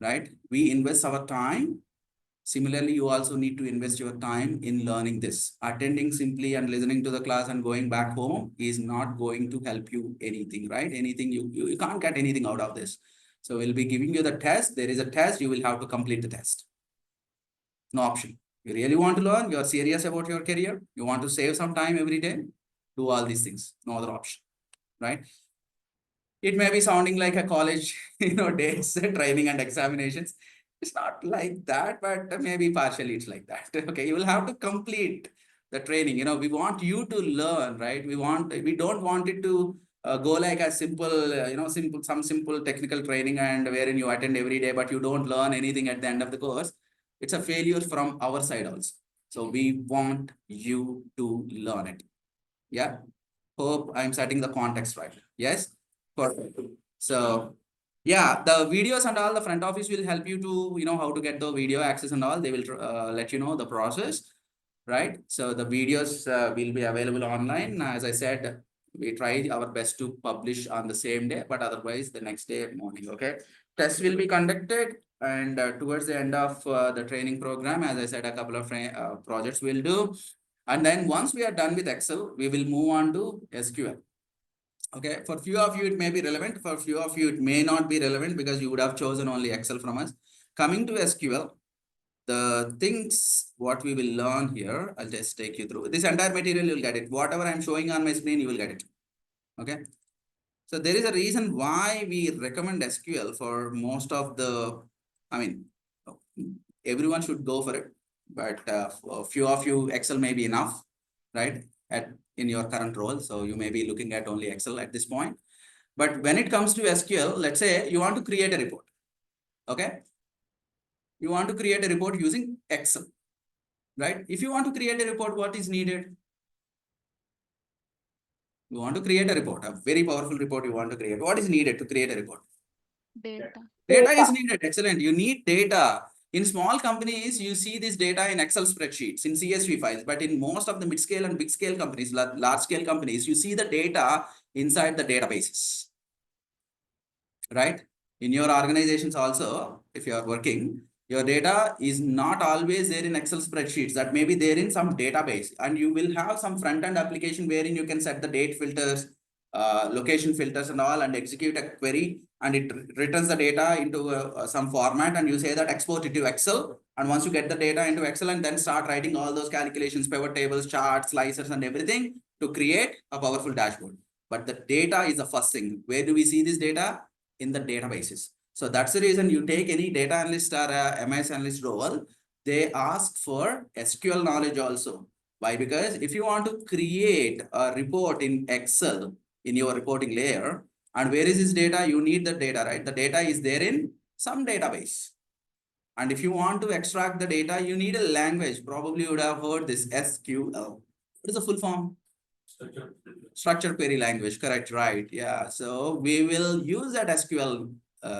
right? We invest our time. Similarly, you also need to invest your time in learning this. Attending simply and listening to the class and going back home is not going to help you anything, right? Anything you can't get anything out of this. So we'll be giving you the test. There is a test. You will have to complete the test. No option. You really want to learn. You are serious about your career. You want to save some time every day. Do all these things. No other option, right? It may be sounding like a college, days, training and examinations. It's not like that, but maybe partially it's like that. Okay, you will have to complete the training. We want you to learn, right? We don't want it to go like a simple, simple technical training and wherein you attend every day, but you don't learn anything at the end of the course. It's a failure from our side also. So we want you to learn it. Yeah. Hope I'm setting the context right. Yes. Perfect. So yeah, the videos and all, the front office will help you to, how to get the video access and all. They will let you know the process, right? So the videos will be available online. As I said, we try our best to publish on the same day, but otherwise the next day morning, okay? Tests will be conducted and towards the end of the training program, as I said, a couple of projects we'll do. And then once we are done with Excel, we will move on to SQL. Okay, for few of you, it may be relevant. For few of you, it may not be relevant because you would have chosen only Excel from us. Coming to SQL, the things what we will learn here, I'll just take you through. This entire material, you'll get it. Whatever I'm showing on my screen, you will get it. Okay. So there is a reason why we recommend SQL for most of the, everyone should go for it. But a few of you, Excel may be enough, right? in your current role. So you may be looking at only Excel at this point. But when it comes to SQL, let's say you want to create a report. Okay. You want to create a report using Excel, right? If you want to create a report, what is needed? You want to create a report, a very powerful report you want to create. What is needed to create a report? Data. Data is needed. Excellent. You need data. In small companies, you see this data in Excel spreadsheets, in CSV files. But in most of the mid-scale and big-scale companies, large-scale companies, you see the data inside the databases. Right? In your organizations also, if you are working, your data is not always there in Excel spreadsheets. That may be there in some database. And you will have some front-end application wherein you can set the date filters, location filters and all, and execute a query, and it returns the data into some format, and you say that export it to Excel. And once you get the data into Excel, and then start writing all those calculations, pivot tables, charts, slicers, and everything to create a powerful dashboard. But the data is the first thing. Where do we see this data? In the databases. So that's the reason you take any data analyst or a MS analyst role, they ask for SQL knowledge also. Why? Because if you want to create a report in Excel in your reporting layer, and where is this data? You need the data, right? The data is there in some database. And if you want to extract the data, you need a language. Probably you would have heard this SQL. What is the full form? Structured query language, correct, right? Yeah, so we will use that SQL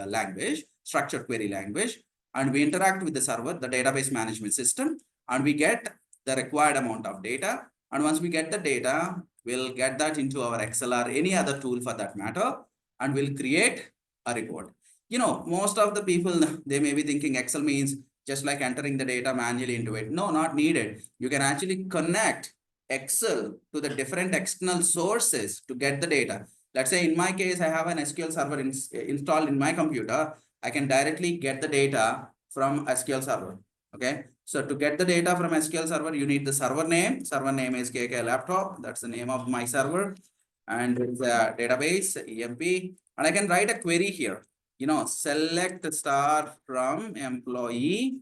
language, structured query language, and we interact with the server, the database management system, and we get the required amount of data. And once we get the data, we'll get that into our Excel or any other tool for that matter, and we'll create a report. You know, most of the people, they may be thinking Excel means just like entering the data manually into it. No, not needed. You can actually connect Excel to the different external sources to get the data. Let's say in my case, I have an SQL server installed in my computer. I can directly get the data from SQL server. Okay. So to get the data from SQL server, you need the server name. Server name is KK laptop. That's the name of my server. And it's a database, EMP. And I can write a query here. You know, select star from employee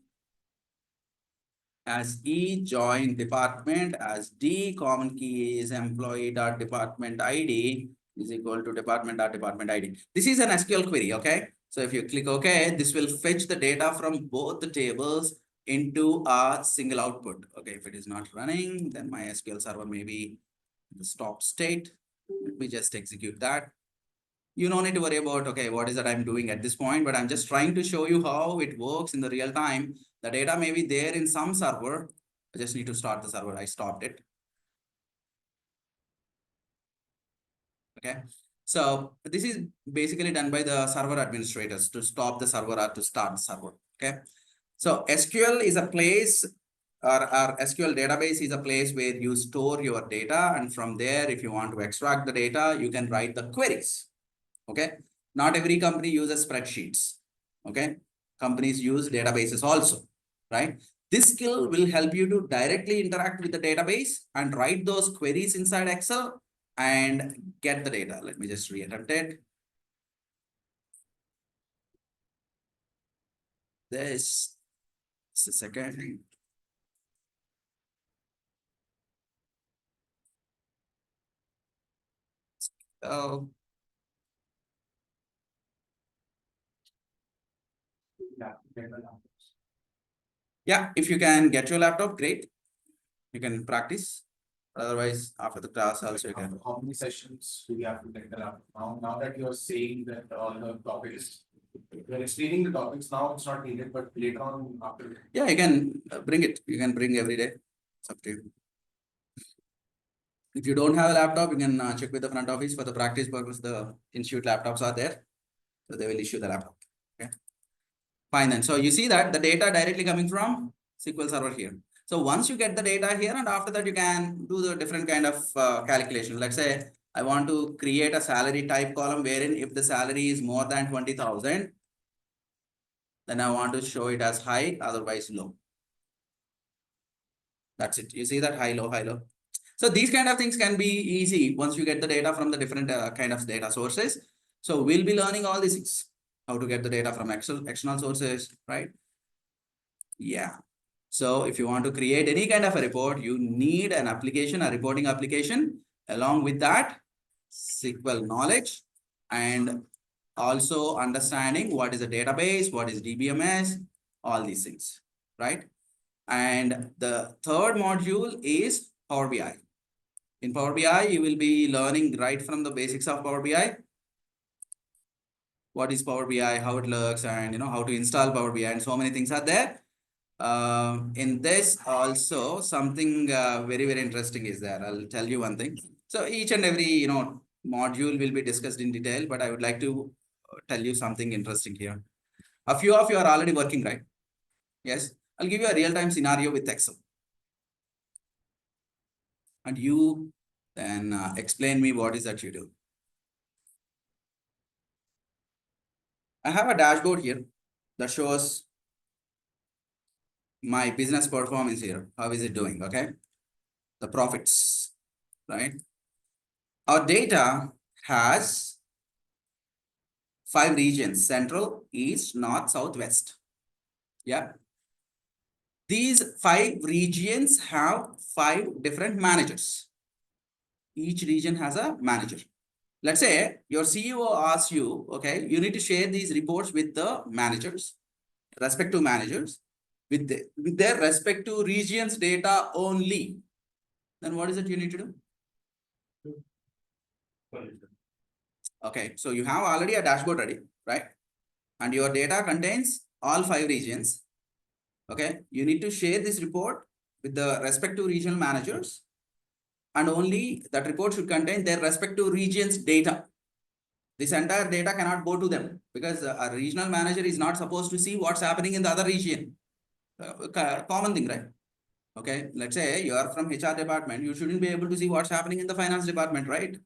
as E join department, as D common key is employee.department ID is equal to department.department ID. This is an SQL query, okay? So if you click OK, this will fetch the data from both the tables into a single output. Okay, if it is not running, then my SQL server may be in the stop state. Let me just execute that. You don't need to worry about, okay, what is that I'm doing at this point, but I'm just trying to show you how it works in the real time. The data may be there in some server. I just need to start the server. I stopped it. Okay. So this is basically done by the server administrators to stop the server or to start the server. Okay. So SQL is a place, or SQL database is a place where you store your data. And from there, if you want to extract the data, you can write the queries. Okay. Not every company uses spreadsheets. Okay. Companies use databases also, right? This skill will help you to directly interact with the database and write those queries inside Excel and get the data. Let me just reattempt it. This is a second. Oh. Yeah, if you can get your laptop, great. You can practice. Otherwise, after the class also you can. How many sessions do we have to take the laptop? Now that you're saying that all the topics, you're explaining the topics now, it's not needed, but later on after. Yeah, you can bring it. You can bring every day. It's up to you. If you don't have a laptop, you can check with the front office for the practice purpose. The institute laptops are there. So they will issue the laptop. Okay. Fine then. So you see that the data directly coming from SQL Server here. So once you get the data here, and after that you can do the different kind of calculation. Let's say I want to create a salary type column wherein if the salary is more than 20,000, then I want to show it as high, otherwise low. That's it. You see that high, low, high, low. So these kind of things can be easy once you get the data from the different kind of data sources. So we'll be learning all these things, how to get the data from external sources, right? Yeah. So if you want to create any kind of a report, you need an application, a reporting application, along with that SQL knowledge and also understanding what is a database, what is DBMS, all these things, right? And the third module is Power BI. In Power BI, you will be learning right from the basics of Power BI. What is Power BI, how it looks, and how to install Power BI, and so many things are there. In this also something very, very interesting is there. I'll tell you one thing. So each and every module will be discussed in detail, but I would like to tell you something interesting here. A few of you are already working, right? Yes. I'll give you a real-time scenario with Excel. And you then explain me what is that you do. I have a dashboard here that shows my business performance here. How is it doing? Okay. The profits, right? Our data has 5 regions: central, east, north, south, west. Yeah. These 5 regions have 5 different managers. Each region has a manager. Let's say your CEO asks you, okay, you need to share these reports with the managers, respective managers, with their respective regions data only. Then what is it you need to do? Okay, so you have already a dashboard ready, right? And your data contains all 5 regions. Okay, you need to share this report with the respective regional managers, and only that report should contain their respective regions data. This entire data cannot go to them because a regional manager is not supposed to see what's happening in the other region. Common thing, right? Okay, let's say you are from HR department, you shouldn't be able to see what's happening in the finance department, right?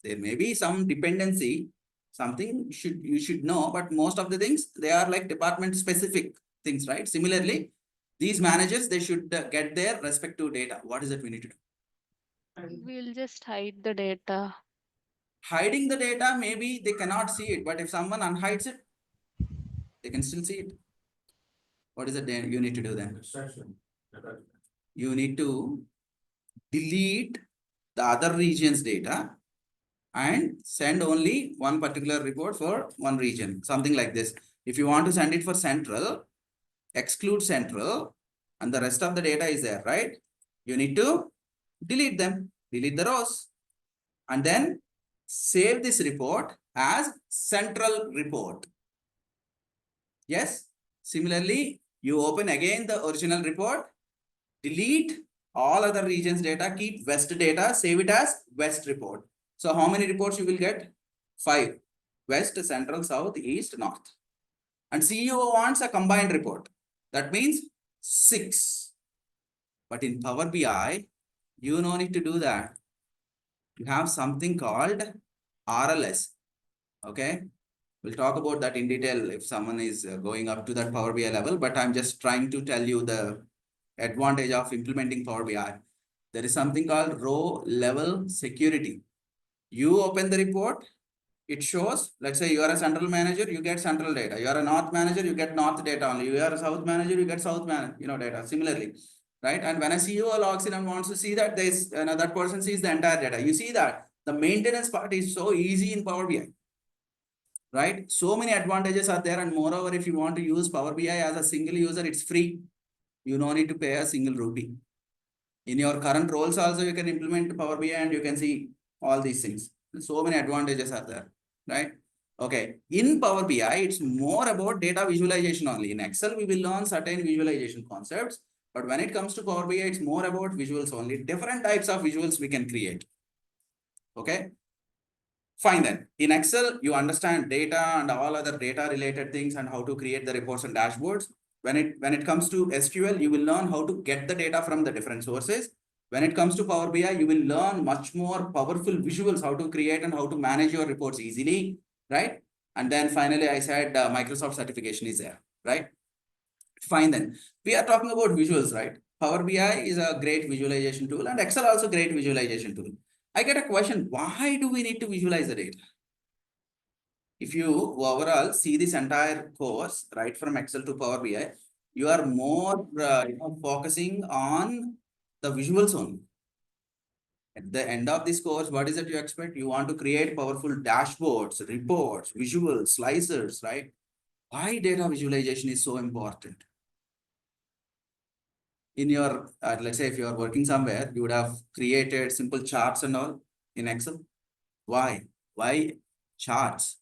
There may be some dependency, something you should know, but most of the things, they are like department specific things, right? Similarly, these managers, they should get their respective data. What is it we need to do? We'll just hide the data. Hiding the data, maybe they cannot see it, but if someone unhides it, they can still see it. What is it you need to do then? You need to delete the other region's data and send only one particular report for one region, something like this. If you want to send it for central, exclude central, and the rest of the data is there, right? You need to delete them, delete the rows, and then save this report as central report. Yes. Similarly, you open again the original report, delete all other regions data, keep west data, save it as west report. So how many reports you will get? 5. West, central, south, east, north. And CEO wants a combined report. That means 6. But in Power BI, you no need to do that. You have something called RLS. Okay. We'll talk about that in detail if someone is going up to that Power BI level, but I'm just trying to tell you the advantage of implementing Power BI. There is something called row level security. You open the report, it shows, let's say you are a central manager, you get central data. You are a north manager, you get north data only. You are a south manager, you get south data similarly, right? And when a CEO logs in and wants to see that, there's that person sees the entire data. You see that the maintenance part is so easy in Power BI, right? So many advantages are there, and moreover, if you want to use Power BI as a single user, it's free. You don't need to pay a single rupee. In your current roles also, you can implement Power BI and you can see all these things. So many advantages are there, right? Okay, in Power BI, it's more about data visualization only. In Excel, we will learn certain visualization concepts, but when it comes to Power BI, it's more about visuals only. Different types of visuals we can create. Okay, fine then. In Excel, you understand data and all other data related things and how to create the reports and dashboards. When it comes to SQL, you will learn how to get the data from the different sources. When it comes to Power BI, you will learn much more powerful visuals, how to create and how to manage your reports easily, right? And then finally, I said Microsoft certification is there, right? Fine then. We are talking about visuals, right? Power BI is a great visualization tool and Excel also great visualization tool. I get a question, why do we need to visualize the data? If you overall see this entire course, right from Excel to Power BI, you are more focusing on the visuals only. At the end of this course, what is it you expect? You want to create powerful dashboards, reports, visuals, slicers, right? Why data visualization is so important? In your, let's say if you are working somewhere, you would have created simple charts and all in Excel. Why? Why charts?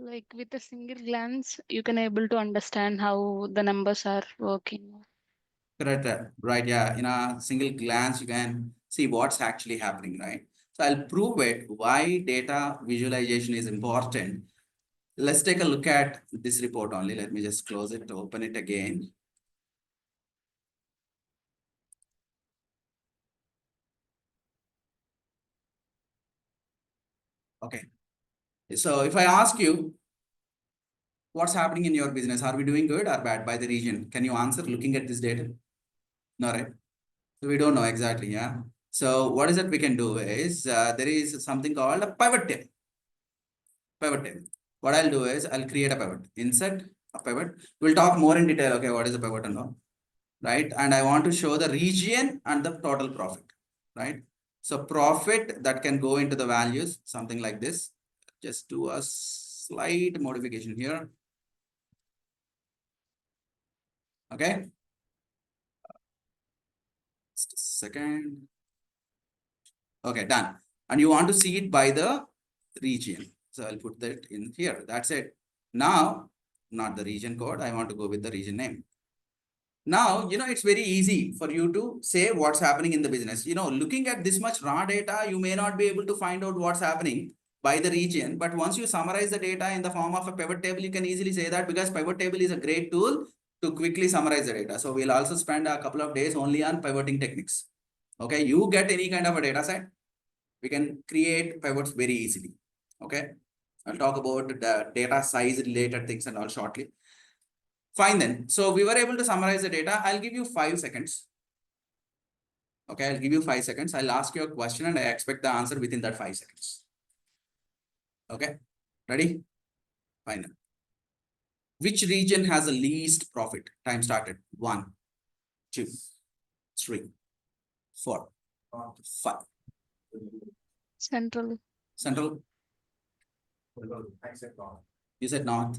Like with a single glance, you can able to understand how the numbers are working. Correct, right? Yeah, in a single glance, you can see what's actually happening, right? So I'll prove it why data visualization is important. Let's take a look at this report only. Let me just close it, open it again. Okay. So if I ask you, what's happening in your business? Are we doing good or bad by the region? Can you answer looking at this data? No, right? So we don't know exactly, yeah. So what is it we can do is, there is something called a pivot table. Pivot table. What I'll do is, I'll create a pivot. Insert a pivot. We'll talk more in detail, okay, what is a pivot and all, right? And I want to show the region and the total profit, right? So profit that can go into the values, something like this. Just do a slight modification here. Okay. Just a second. Okay, done. And you want to see it by the region. So I'll put that in here. That's it. Now, not the region code. I want to go with the region name. Now, it's very easy for you to say what's happening in the business. Looking at this much raw data, you may not be able to find out what's happening by the region. But once you summarize the data in the form of a pivot table, you can easily say that, because pivot table is a great tool to quickly summarize the data. So we'll also spend a couple of days only on pivoting techniques. Okay, you get any kind of a data set, we can create pivots very easily. Okay, I'll talk about the data size related things and all shortly. Fine then. So we were able to summarize the data. I'll give you 5 seconds. Okay, I'll give you 5 seconds. I'll ask you a question and I expect the answer within that 5 seconds. Okay, ready? Fine then. Which region has the least profit? Time started. 1, 2, 3, 4, 5. Central. Central. I said wrong. You said north.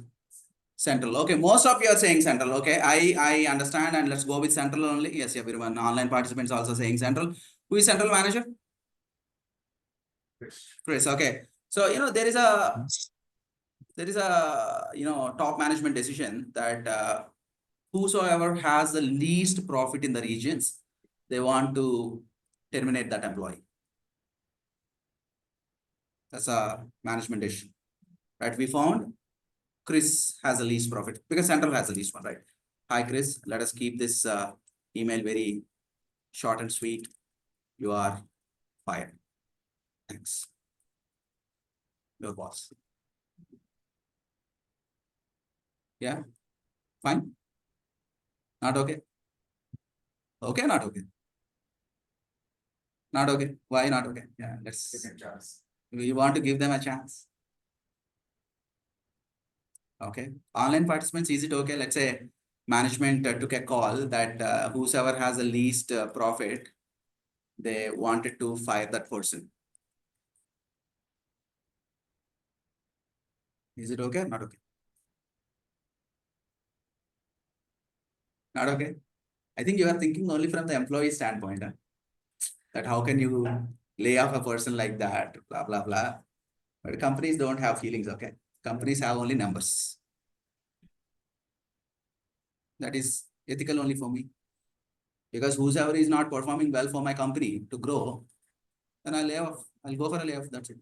Central. Okay, most of you are saying central. Okay, I understand, and let's go with central only. Yes, everyone. Online participants also saying central. Who is central manager? Chris. Okay. So there is a top management decision that whosoever has the least profit in the regions, they want to terminate that employee. That's a management decision, right? We found Chris has the least profit because central has the least one, right? Hi, Chris. Let us keep this email very short and sweet. You are fired. Thanks. Your boss. Yeah. Fine. Not okay. Okay, not okay. Not okay. Why not okay? Yeah, let's. We want to give them a chance. Okay. Online participants, is it okay? Let's say management took a call that whosoever has the least profit, they wanted to fire that person. Is it okay? Not okay. Not okay. I think you are thinking only from the employee standpoint. Huh? That how can you lay off a person like that? Blah, blah, blah. But companies don't have feelings, okay? Companies have only numbers. That is ethical only for me. Because whosoever is not performing well for my company to grow, then I'll lay off. I'll go for a layoff. That's it.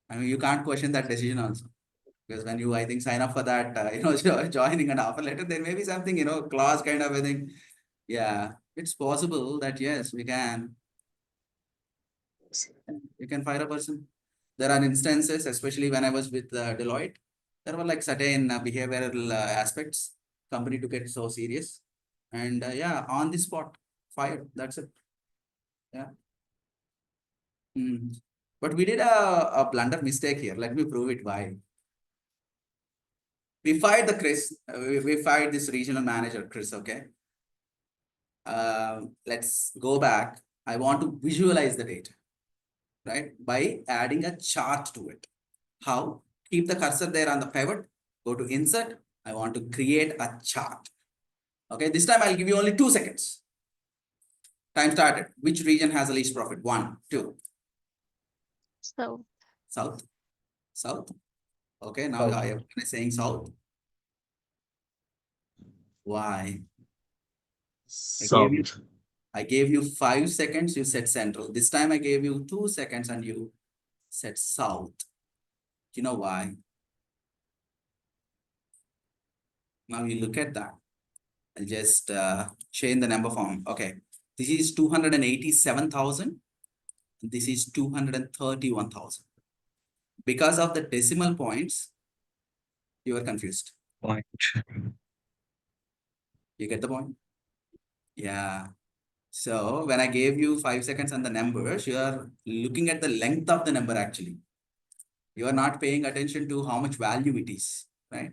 I mean, you can't question that decision also. Because when you, I think, sign up for that, joining an offer letter, there may be something, clause kind of a thing. Yeah, it's possible that yes, we can. You can fire a person. There are instances, especially when I was with Deloitte, there were like certain behavioral aspects. Company took it so serious, and yeah, on the spot, fired. That's it. Yeah. But we did a blunder mistake here. Let me prove it why. We fired the Chris, we fired this regional manager, Chris, okay? Let's go back. I want to visualize the data, right? By adding a chart to it. How? Keep the cursor there on the pivot, go to insert. I want to create a chart. Okay, this time I'll give you only 2 seconds. Time started. Which region has the least profit? 1, 2. So South. South. Okay, now South. I am saying south. Why? South. I gave you 5 seconds, you said central. This time I gave you 2 seconds and you said south. You know why? Now you look at that. I'll just change the number form. Okay, this is 287,000. This is 231,000. Because of the decimal points, you are confused. Point. You get the point? Yeah. So when I gave you 5 seconds on the numbers, you are looking at the length of the number actually. You are not paying attention to how much value it is, right?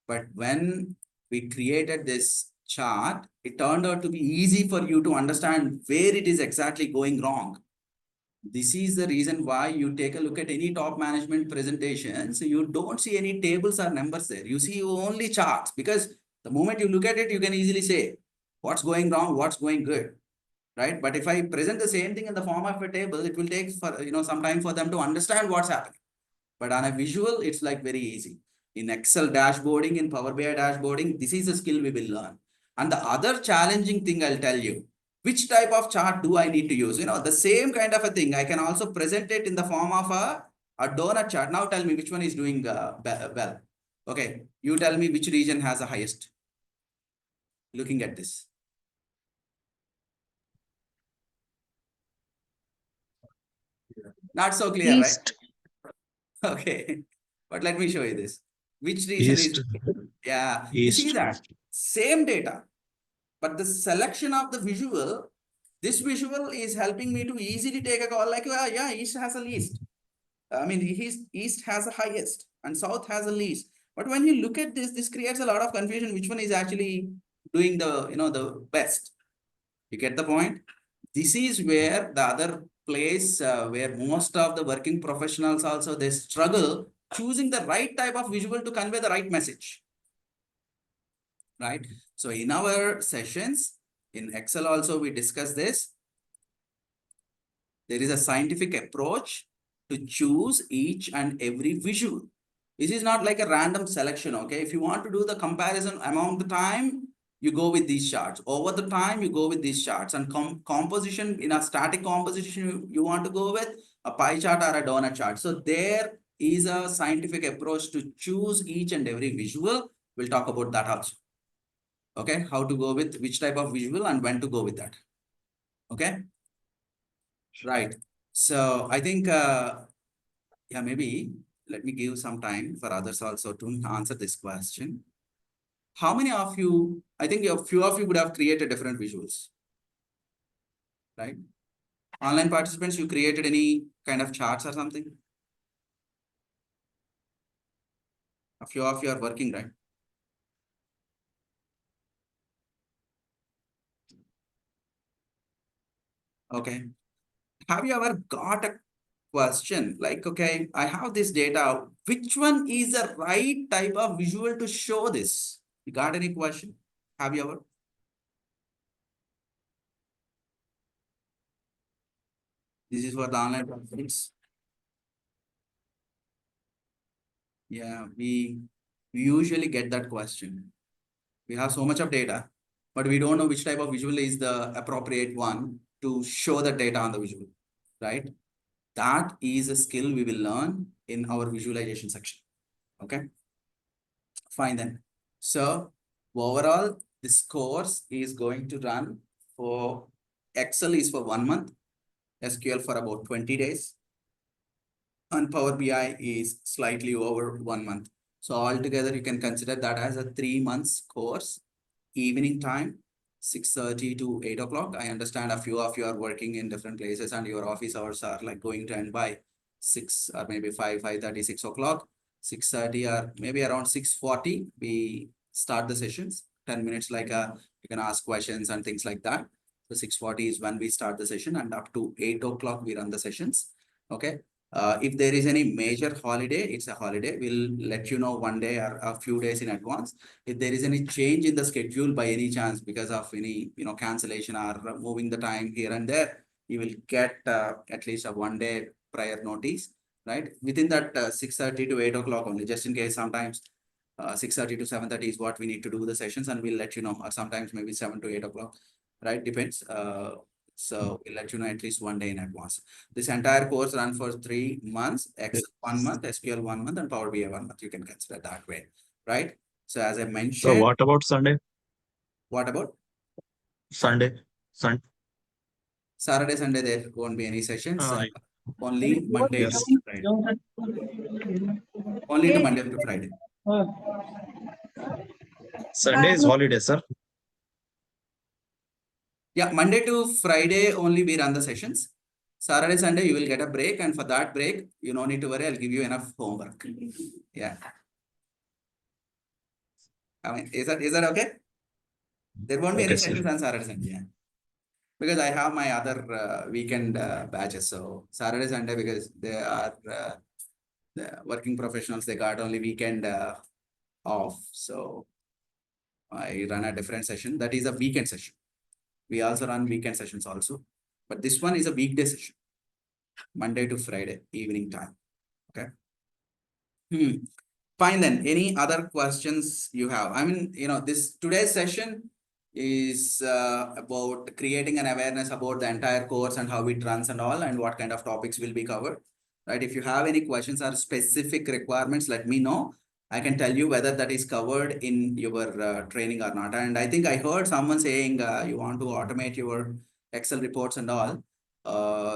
But when we created this chart, it turned out to be easy for you to understand where it is exactly going wrong. This is the reason why you take a look at any top management presentation. So you don't see any tables or numbers there. You see only charts, because the moment you look at it, you can easily say what's going wrong, what's going good, right? But if I present the same thing in the form of a table, it will take some time for them to understand what's happening. But on a visual, it's like very easy. In Excel dashboarding, in Power BI dashboarding, this is a skill we will learn. And the other challenging thing I'll tell you, which type of chart do I need to use? The same kind of a thing, I can also present it in the form of a donut chart. Now tell me which one is doing well. Okay, you tell me which region has the highest. Looking at this. Not so clear, East. right? Okay, but let me show you this. Which region East. is, yeah, you see East. that same data, but the selection of the visual, this visual is helping me to easily take a call like, well, yeah, East has the least. I mean, East has the highest and South has the least. But when you look at this, this creates a lot of confusion. Which one is actually doing the best? You get the point? This is where the other place where most of the working professionals also, they struggle choosing the right type of visual to convey the right message. Right? So in our sessions, in Excel also, we discuss this. There is a scientific approach to choose each and every visual. This is not like a random selection, okay? If you want to do the comparison among the time, you go with these charts. Over the time, you go with these charts. And composition, in a static composition, you want to go with a pie chart or a donut chart. So there is a scientific approach to choose each and every visual. We'll talk about that also. Okay, how to go with which type of visual and when to go with that. Okay, right. So I think, yeah, maybe let me give some time for others also to answer this question. How many of you, I think a few of you would have created different visuals, right? Online participants, you created any kind of charts or something? A few of you are working, right? Okay. Have you ever got a question like, okay, I have this data, which one is the right type of visual to show this? You got any question? Have you ever? This is for the online participants. Yeah, we usually get that question. We have so much of data, but we don't know which type of visual is the appropriate one to show the data on the visual, right? That is a skill we will learn in our visualization section. Okay, fine then. So overall, this course is going to run for Excel is for 1 month, SQL for about 20 days, and Power BI is slightly over 1 month. So altogether, you can consider that as a 3 months course, evening time, 6:30 to 8 o'clock. I understand a few of you are working in different places and your office hours are like going to end by 6 or maybe 5:30, 6 o'clock. 6:30 or maybe around 6:40, we start the sessions. 10 minutes, like you can ask questions and things like that. So 6:40 is when we start the session, and up to 8 o'clock we run the sessions. Okay. If there is any major holiday, it's a holiday. We'll let you know one day or a few days in advance. If there is any change in the schedule by any chance because of any cancellation or moving the time here and there, you will get at least a 1 day prior notice, right? Within that 6:30 to 8 o'clock only, just in case sometimes 6:30 to 7:30 is what we need to do the sessions, and we'll let you know, or sometimes maybe 7 to 8 o'clock, right? Depends. So we'll let you know at least 1 day in advance. This entire course run for 3 months, Excel 1 month, SQL 1 month, and Power BI 1 month. You can consider that way, right? So as I mentioned. So what about Sunday? What about? Sunday. Saturday, Sunday, there won't be any sessions. Only Monday Yes. to Friday. Only to Monday to Friday. Sunday is holiday, sir. Yeah, Monday to Friday only we run the sessions. Saturday, Sunday, you will get a break, and for that break, you don't need to worry. I'll give you enough homework. Yeah. I mean, is that okay? There won't be any Okay, sir. sessions on Saturday, Sunday. Yeah. Because I have my other weekend batches. So Saturday, Sunday, because they are the working professionals, they got only weekend off. So I run a different session. That is a weekend session. We also run weekend sessions also. But this one is a weekday session. Monday to Friday, evening time. Okay. Fine then. Any other questions you have? I mean, this today's session is about creating an awareness about the entire course and how it runs and all, and what kind of topics will be covered. Right. If you have any questions or specific requirements, let me know. I can tell you whether that is covered in your training or not. And I think I heard someone saying you want to automate your Excel reports and all.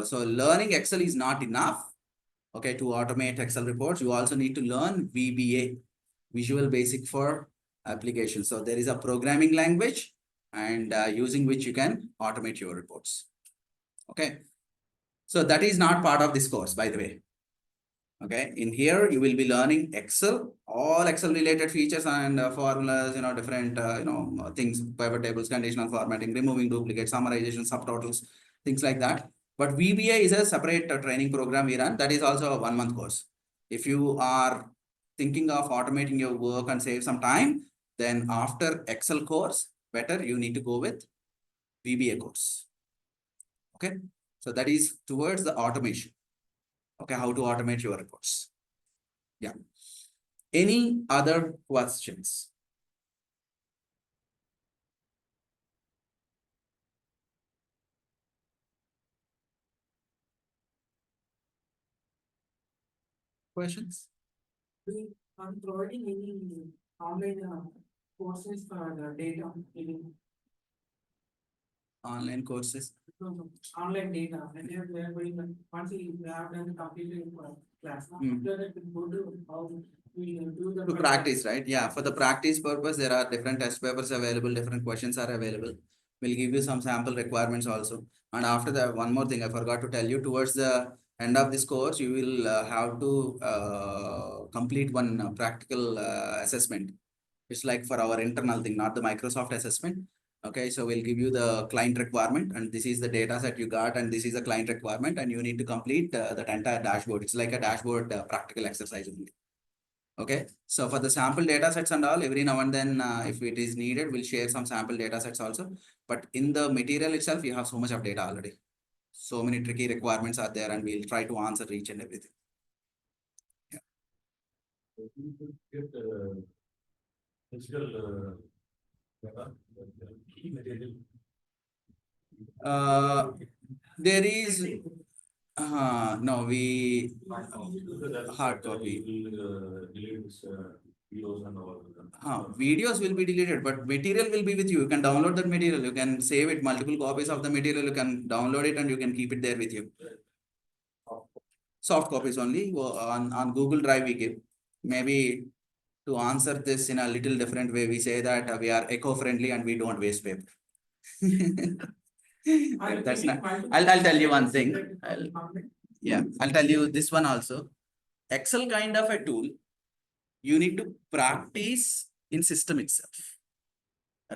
So learning Excel is not enough. Okay, to automate Excel reports, you also need to learn VBA, Visual Basic for Application. So there is a programming language, and using which you can automate your reports. Okay. So that is not part of this course, by the way. Okay, in here you will be learning Excel, all Excel related features and formulas, different things, pivot tables, conditional formatting, removing duplicates, summarization, subtotals, things like that. But VBA is a separate training program we run. That is also a 1 month course. If you are thinking of automating your work and save some time, then after Excel course, better you need to go with VBA course. Okay, so that is towards the automation. Okay, how to automate your reports. Yeah. Any other questions? Questions? We are providing any online courses for the data in Online courses. online data. And then we are going once we have done completed class. After that, we go to how we do the To practice, right? Yeah, for the practice purpose, there are different test papers available, different questions are available. We'll give you some sample requirements also. And after that, one more thing I forgot to tell you, towards the end of this course, you will have to complete one practical assessment. It's like for our internal thing, not the Microsoft assessment. Okay, so we'll give you the client requirement, and this is the data set you got, and this is the client requirement, and you need to complete that entire dashboard. It's like a dashboard practical exercise only. Okay, so for the sample data sets and all, every now and then, if it is needed, we'll share some sample data sets also. But in the material itself, you have so much of data already. So many tricky requirements are there, and we'll try to answer each and everything. Yeah. There is no, we hard copy. Videos will be deleted, but material will be with you. You can download that material. You can save it, multiple copies of the material. You can download it and you can keep it there with you. Soft copies only on Google Drive we give. Maybe to answer this in a little different way, we say that we are eco-friendly and we don't waste paper. That's not. I'll tell you one thing. I'll tell you this one also. Excel kind of a tool. you need to practice in system itself.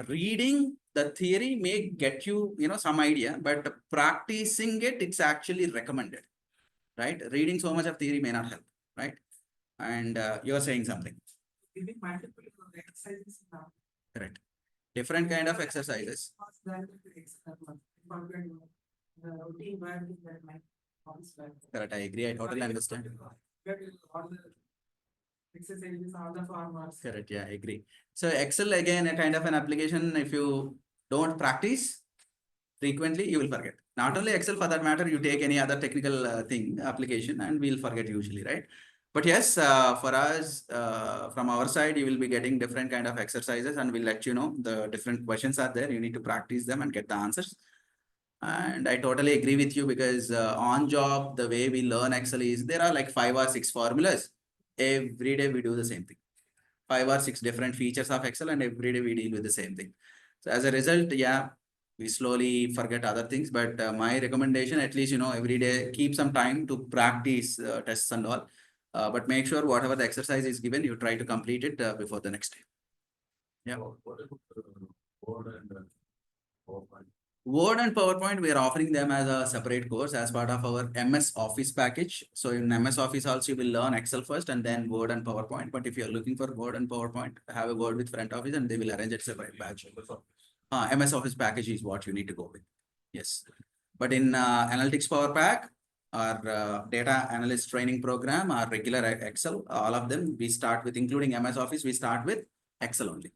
Reading the theory may get you, some idea, but practicing it, it's actually recommended, right? Reading so much of theory may not help, right? And you're saying something. Giving multiple exercises now. Correct. Different kind of exercises. Correct, I agree. I totally understand. Exercises, all the formats. Correct, yeah, I agree. So Excel, again, a kind of an application, if you don't practice frequently, you will forget. Not only Excel, for that matter, you take any other technical application and we'll forget usually, right? But yes, for us, from our side, you will be getting different kind of exercises and we'll let you know the different questions are there. You need to practice them and get the answers. And I totally agree with you because on job, the way we learn Excel is there are like 5 or 6 formulas. Every day we do the same thing. 5 or 6 different features of Excel and every day we deal with the same thing. So as a result, yeah, we slowly forget other things. But my recommendation, at least, every day, keep some time to practice tests and all. But make sure whatever the exercise is given, you try to complete it before the next day. Yeah. Word and PowerPoint, we are offering them as a separate course as part of our MS Office package. So in MS Office also, you will learn Excel first and then Word and PowerPoint. But if you're looking for Word and PowerPoint, have a word with front office and they will arrange a separate batch. MS Office package is what you need to go with. Yes. But in Analytics Power Pack, our data analyst training program, our regular Excel, all of them, we start with, including MS Office, we start with Excel only.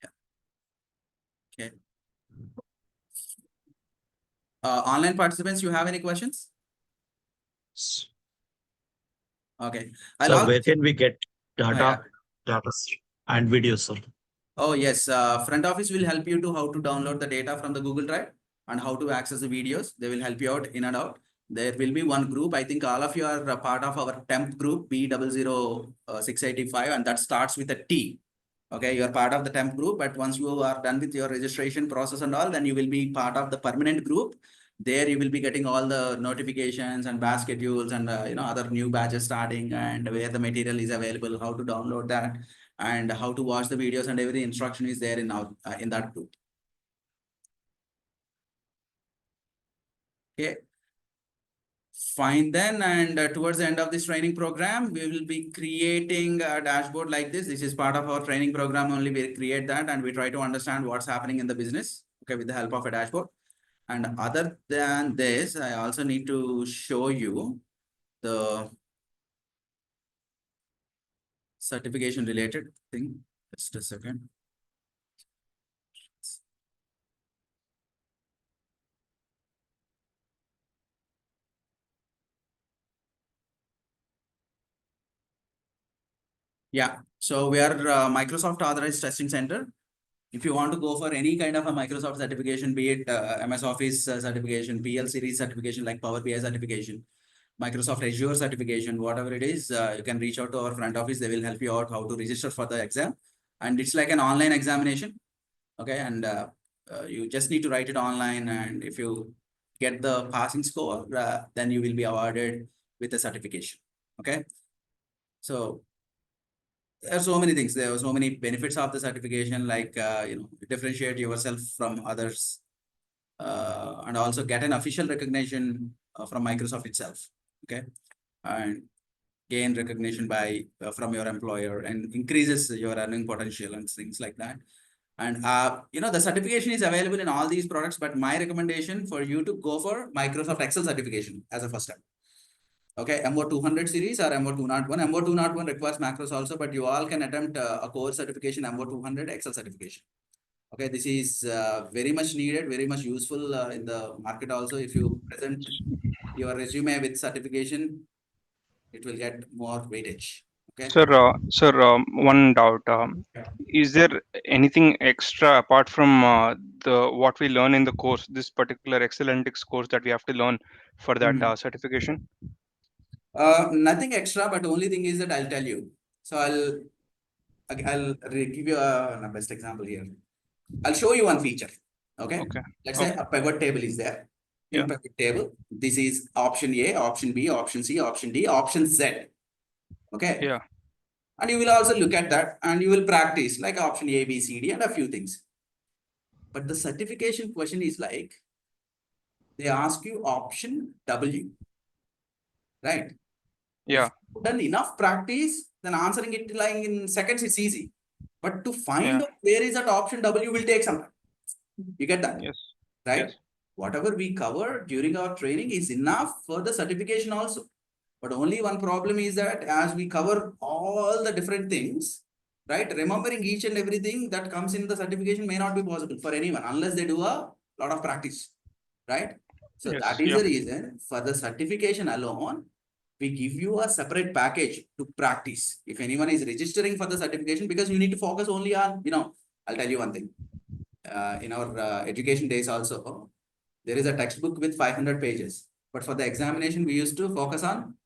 Yeah. Okay. Online participants, you have any questions? Okay. So where can we get data, yeah. and videos, sir? Oh, yes. Front office will help you to how to download the data from the Google Drive and how to access the videos. They will help you out in and out. There will be one group. I think all of you are a part of our temp group B00685 and that starts with a T. Okay, you are part of the temp group, but once you are done with your registration process and all, then you will be part of the permanent group. There you will be getting all the notifications and batch schedules and other new batches starting and where the material is available, how to download that and how to watch the videos and every instruction is there in that group. Okay. Fine then, and towards the end of this training program, we will be creating a dashboard like this. This is part of our training program only. We create that and we try to understand what's happening in the business, okay, with the help of a dashboard. And other than this, I also need to show you the certification related thing. Just a second. Yeah, so we are Microsoft Authorized Testing Center. If you want to go for any kind of a Microsoft certification, be it MS Office certification, PL series certification like Power BI certification, Microsoft Azure certification, whatever it is, you can reach out to our front office. They will help you out how to register for the exam. And it's like an online examination. Okay, and you just need to write it online. And if you get the passing score, then you will be awarded with a certification. Okay, so there are so many things. There are so many benefits of the certification, like differentiate yourself from others, and also get an official recognition from Microsoft itself. Okay, and gain recognition by from your employer and increases your earning potential and things like that. And the certification is available in all these products, but my recommendation for you to go for Microsoft Excel certification as a first step. Okay, MO200 series or MO201. MO201 requires macros also, but you all can attempt a core certification, MO200 Excel certification. Okay, this is very much needed, very much useful in the market also. If you present your resume with certification, it will get more weightage. Okay. Sir, one doubt. Is there anything extra apart from the what we learn in the course, this particular Excelytics course that we have to learn for that certification? Nothing extra, but the only thing is that I'll tell you. So I'll give you a best example here. I'll show you one feature. Okay. Let's say a pivot table is there. In pivot table, this is option A, option B, option C, option D, option Z. Okay. Yeah. And you will also look at that and you will practice like option A, B, C, D and a few things. But the certification question is like, they ask you option W, right? Yeah. If you've done enough practice, then answering it like in seconds, it's easy. But to find Yeah. out where is that option W will take some time. You get that? Yes. Right? Yes. Whatever we cover during our training is enough for the certification also. But only one problem is that as we cover all the different things, right? Remembering each and everything that comes in the certification may not be possible for anyone unless they do a lot of practice, right? So Yes. that is Yeah. the reason for the certification alone, we give you a separate package to practice. If anyone is registering for the certification, because you need to focus only on, I'll tell you one thing. In our education days also, there is a textbook with 500 pages. But for the examination, we used to focus on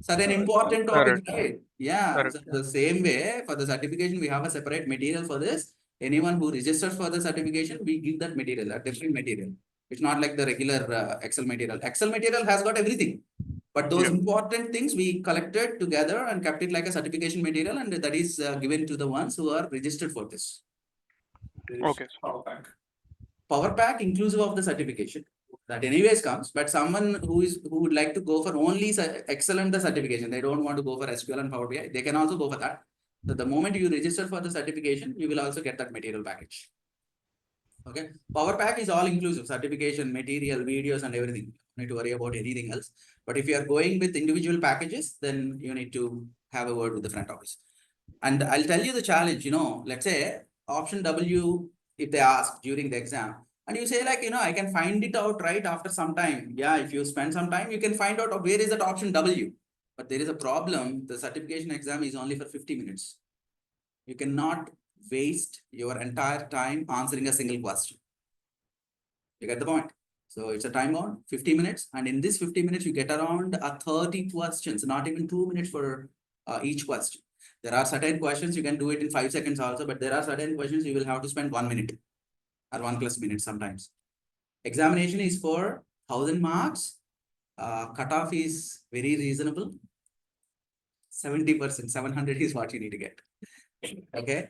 certain important topics, Correct. right? Yeah. Correct. So the same way for the certification, we have a separate material for this. Anyone who registers for the certification, we give that material, a different material. It's not like the regular Excel material. Excel material has got everything. But those Yeah. important things we collected together and kept it like a certification material, and that is given to the ones who are registered for this. Okay. Power pack. Power pack inclusive of the certification that anyways comes, but someone who would like to go for only Excel and the certification, they don't want to go for SQL and Power BI, they can also go for that. So the moment you register for the certification, you will also get that material package. Okay, Power Pack is all inclusive, certification, material, videos, and everything. You need to worry about anything else. But if you are going with individual packages, then you need to have a word with the front office. And I'll tell you the challenge, let's say option W, if they ask during the exam, and you say like, I can find it out right after some time. Yeah, if you spend some time, you can find out where is that option W. But there is a problem. The certification exam is only for 50 minutes. You cannot waste your entire time answering a single question. You get the point? So it's a time on 50 minutes. And in this 50 minutes, you get around 30 questions, not even 2 minutes for each question. There are certain questions you can do it in 5 seconds also, but there are certain questions you will have to spend 1 minute or 1+ minutes sometimes. Examination is for 1000 marks. Cutoff is very reasonable. 70%, 700 is what you need to get. Okay.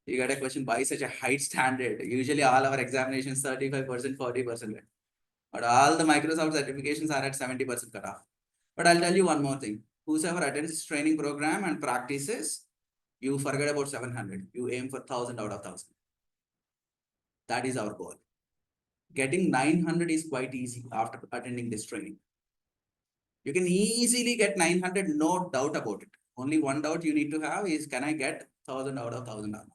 You got a question by such a high standard. Usually all our examinations 35%, 40%. But all the Microsoft certifications are at 70% cutoff. But I'll tell you one more thing. Whosoever attends this training program and practices, you forget about 700. You aim for 1000 out of 1000. That is our goal. Getting 900 is quite easy after attending this training. You can easily get 900, no doubt about it. Only one doubt you need to have is, can I get 1000 out of 1000 or not?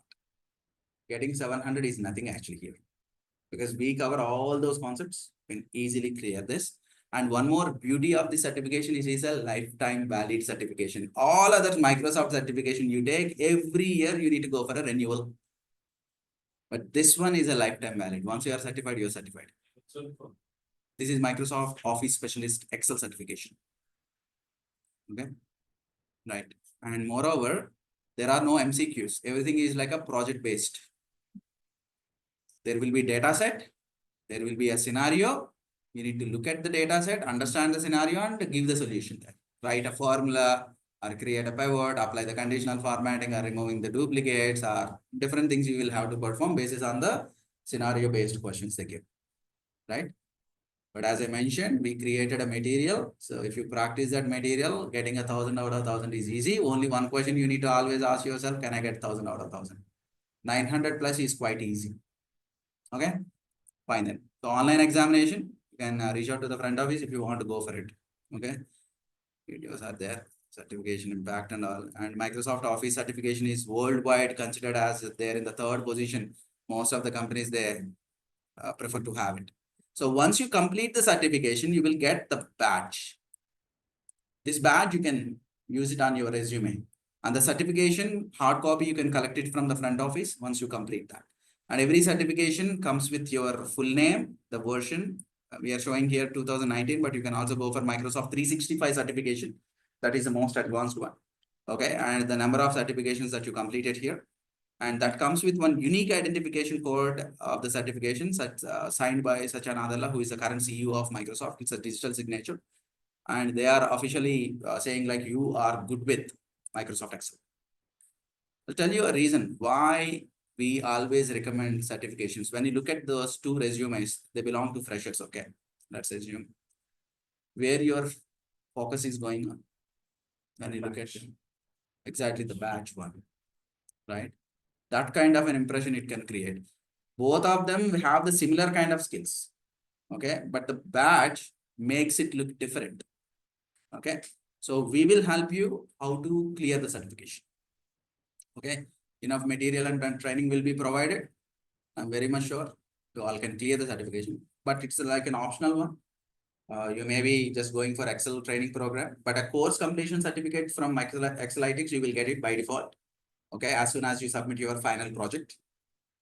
Getting 700 is nothing actually here. Because we cover all those concepts, we can easily clear this. And one more beauty of this certification is a lifetime valid certification. All other Microsoft certification you take, every year you need to go for a renewal. But this one is a lifetime valid. Once you are certified, you are certified. This is Microsoft Office Specialist Excel certification. Okay, right. And moreover, there are no MCQs. Everything is like a project based. There will be data set. There will be a scenario. You need to look at the data set, understand the scenario, and give the solution there. Write a formula or create a pivot, apply the conditional formatting or removing the duplicates or different things you will have to perform based on the scenario-based questions they give, right? But as I mentioned, we created a material. So if you practice that material, getting 1000 out of 1000 is easy. Only one question you need to always ask yourself, can I get 1000 out of 1000? 900 plus is quite easy. Okay, fine then. So online examination, you can reach out to the front office if you want to go for it. Okay, videos are there, certification impact and all. And Microsoft Office certification is worldwide considered as there in the 3rd position. Most of the companies, they prefer to have it. So once you complete the certification, you will get the badge. This badge, you can use it on your resume. And the certification, hard copy, you can collect it from the front office once you complete that. And every certification comes with your full name, the version. We are showing here 2019, but you can also go for Microsoft 365 certification. That is the most advanced one. Okay, and the number of certifications that you completed here. And that comes with one unique identification code of the certification signed by Satya Nadella, who is the current CEO of Microsoft. It's a digital signature. And they are officially saying like, you are good with Microsoft Excel. I'll tell you a reason why we always recommend certifications. When you look at those two resumes, they belong to freshers, okay? Let's assume where your focus is going on. When you look at exactly the batch one, right? That kind of an impression it can create. Both of them have the similar kind of skills, okay? But the batch makes it look different, okay? So we will help you how to clear the certification, okay? Enough material and training will be provided. I'm very much sure you all can clear the certification, but it's like an optional one. You may be just going for Excel training program, but a course completion certificate from Excelytics, you will get it by default. Okay, as soon as you submit your final project.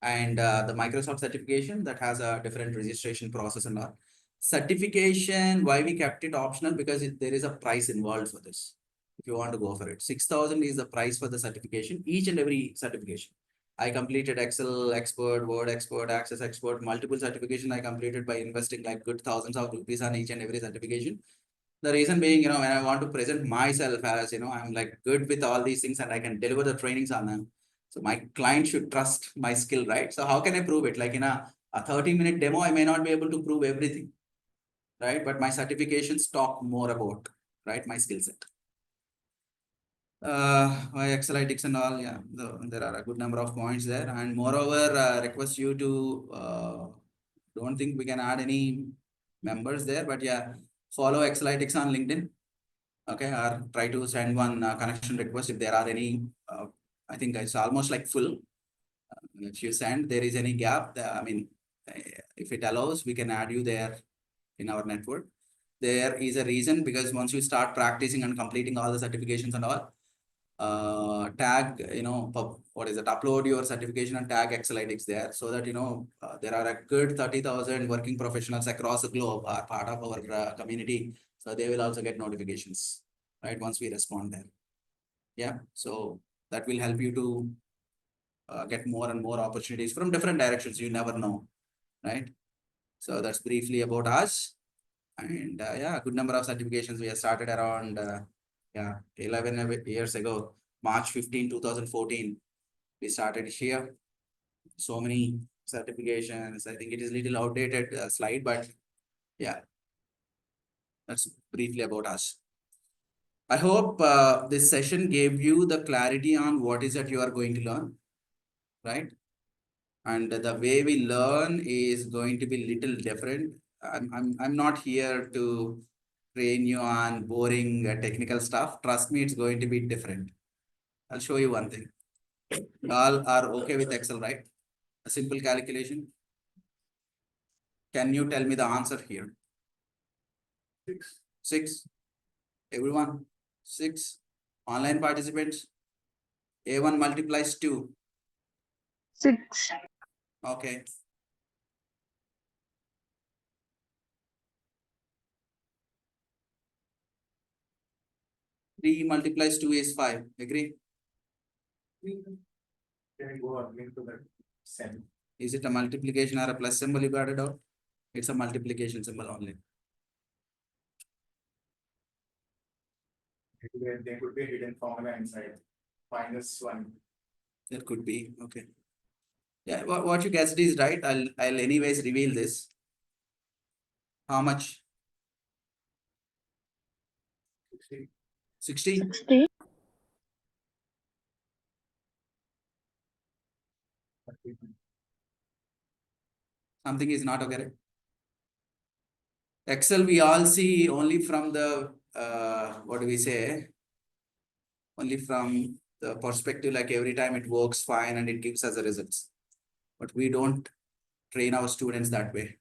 And the Microsoft certification that has a different registration process and all. Certification, why we kept it optional? Because there is a price involved for this. If you want to go for it, 6,000 is the price for the certification, each and every certification. I completed Excel expert, Word expert, Access expert, multiple certification I completed by investing like good thousands of rupees on each and every certification. The reason being, when I want to present myself as, I'm like good with all these things and I can deliver the trainings on them. So my client should trust my skill, right? So how can I prove it? Like in a 30-minute demo, I may not be able to prove everything, right? But my certifications talk more about, right, my skill set. My Excelytics and all, yeah, there are a good number of points there. And moreover, request you to, don't think we can add any members there, but yeah, follow Excelytics on LinkedIn. Okay, or try to send one connection request if there are any. I think it's almost like full. If you send, there is any gap, if it allows, we can add you there in our network. There is a reason, because once you start practicing and completing all the certifications and all, tag, what is it, upload your certification and tag Excelytics there, so that, there are a good 30,000 working professionals across the globe are part of our community. So they will also get notifications, right, once we respond there. Yeah, so that will help you to get more and more opportunities from different directions. You never know, right? So that's briefly about us. And yeah, good number of certifications. We have started around 11 years ago, March 15, 2014. We started here. So many certifications. I think it is a little outdated slide, but yeah, that's briefly about us. I hope this session gave you the clarity on what is that you are going to learn, right? And the way we learn is going to be little different. I'm not here to train you on boring technical stuff. Trust me, it's going to be different. I'll show you one thing. All are okay with Excel, right? A simple calculation. Can you tell me the answer here? 6. 6. Everyone, 6. Online participants. A1 multiplies 2. 6. Okay. 3 multiplies 2 is 5. Agree? Can we go again to that 7? Is it a multiplication or a plus symbol you got it out? It's a multiplication symbol only. There could be a hidden formula inside. -1. There could be. Okay. Yeah, what you guessed is right. I'll anyways reveal this. How much? 60. 60? 60. Something is not okay. Excel, we all see only from the, what do we say? Only from the perspective, like every time it works fine and it gives us the results. But we don't train our students that way.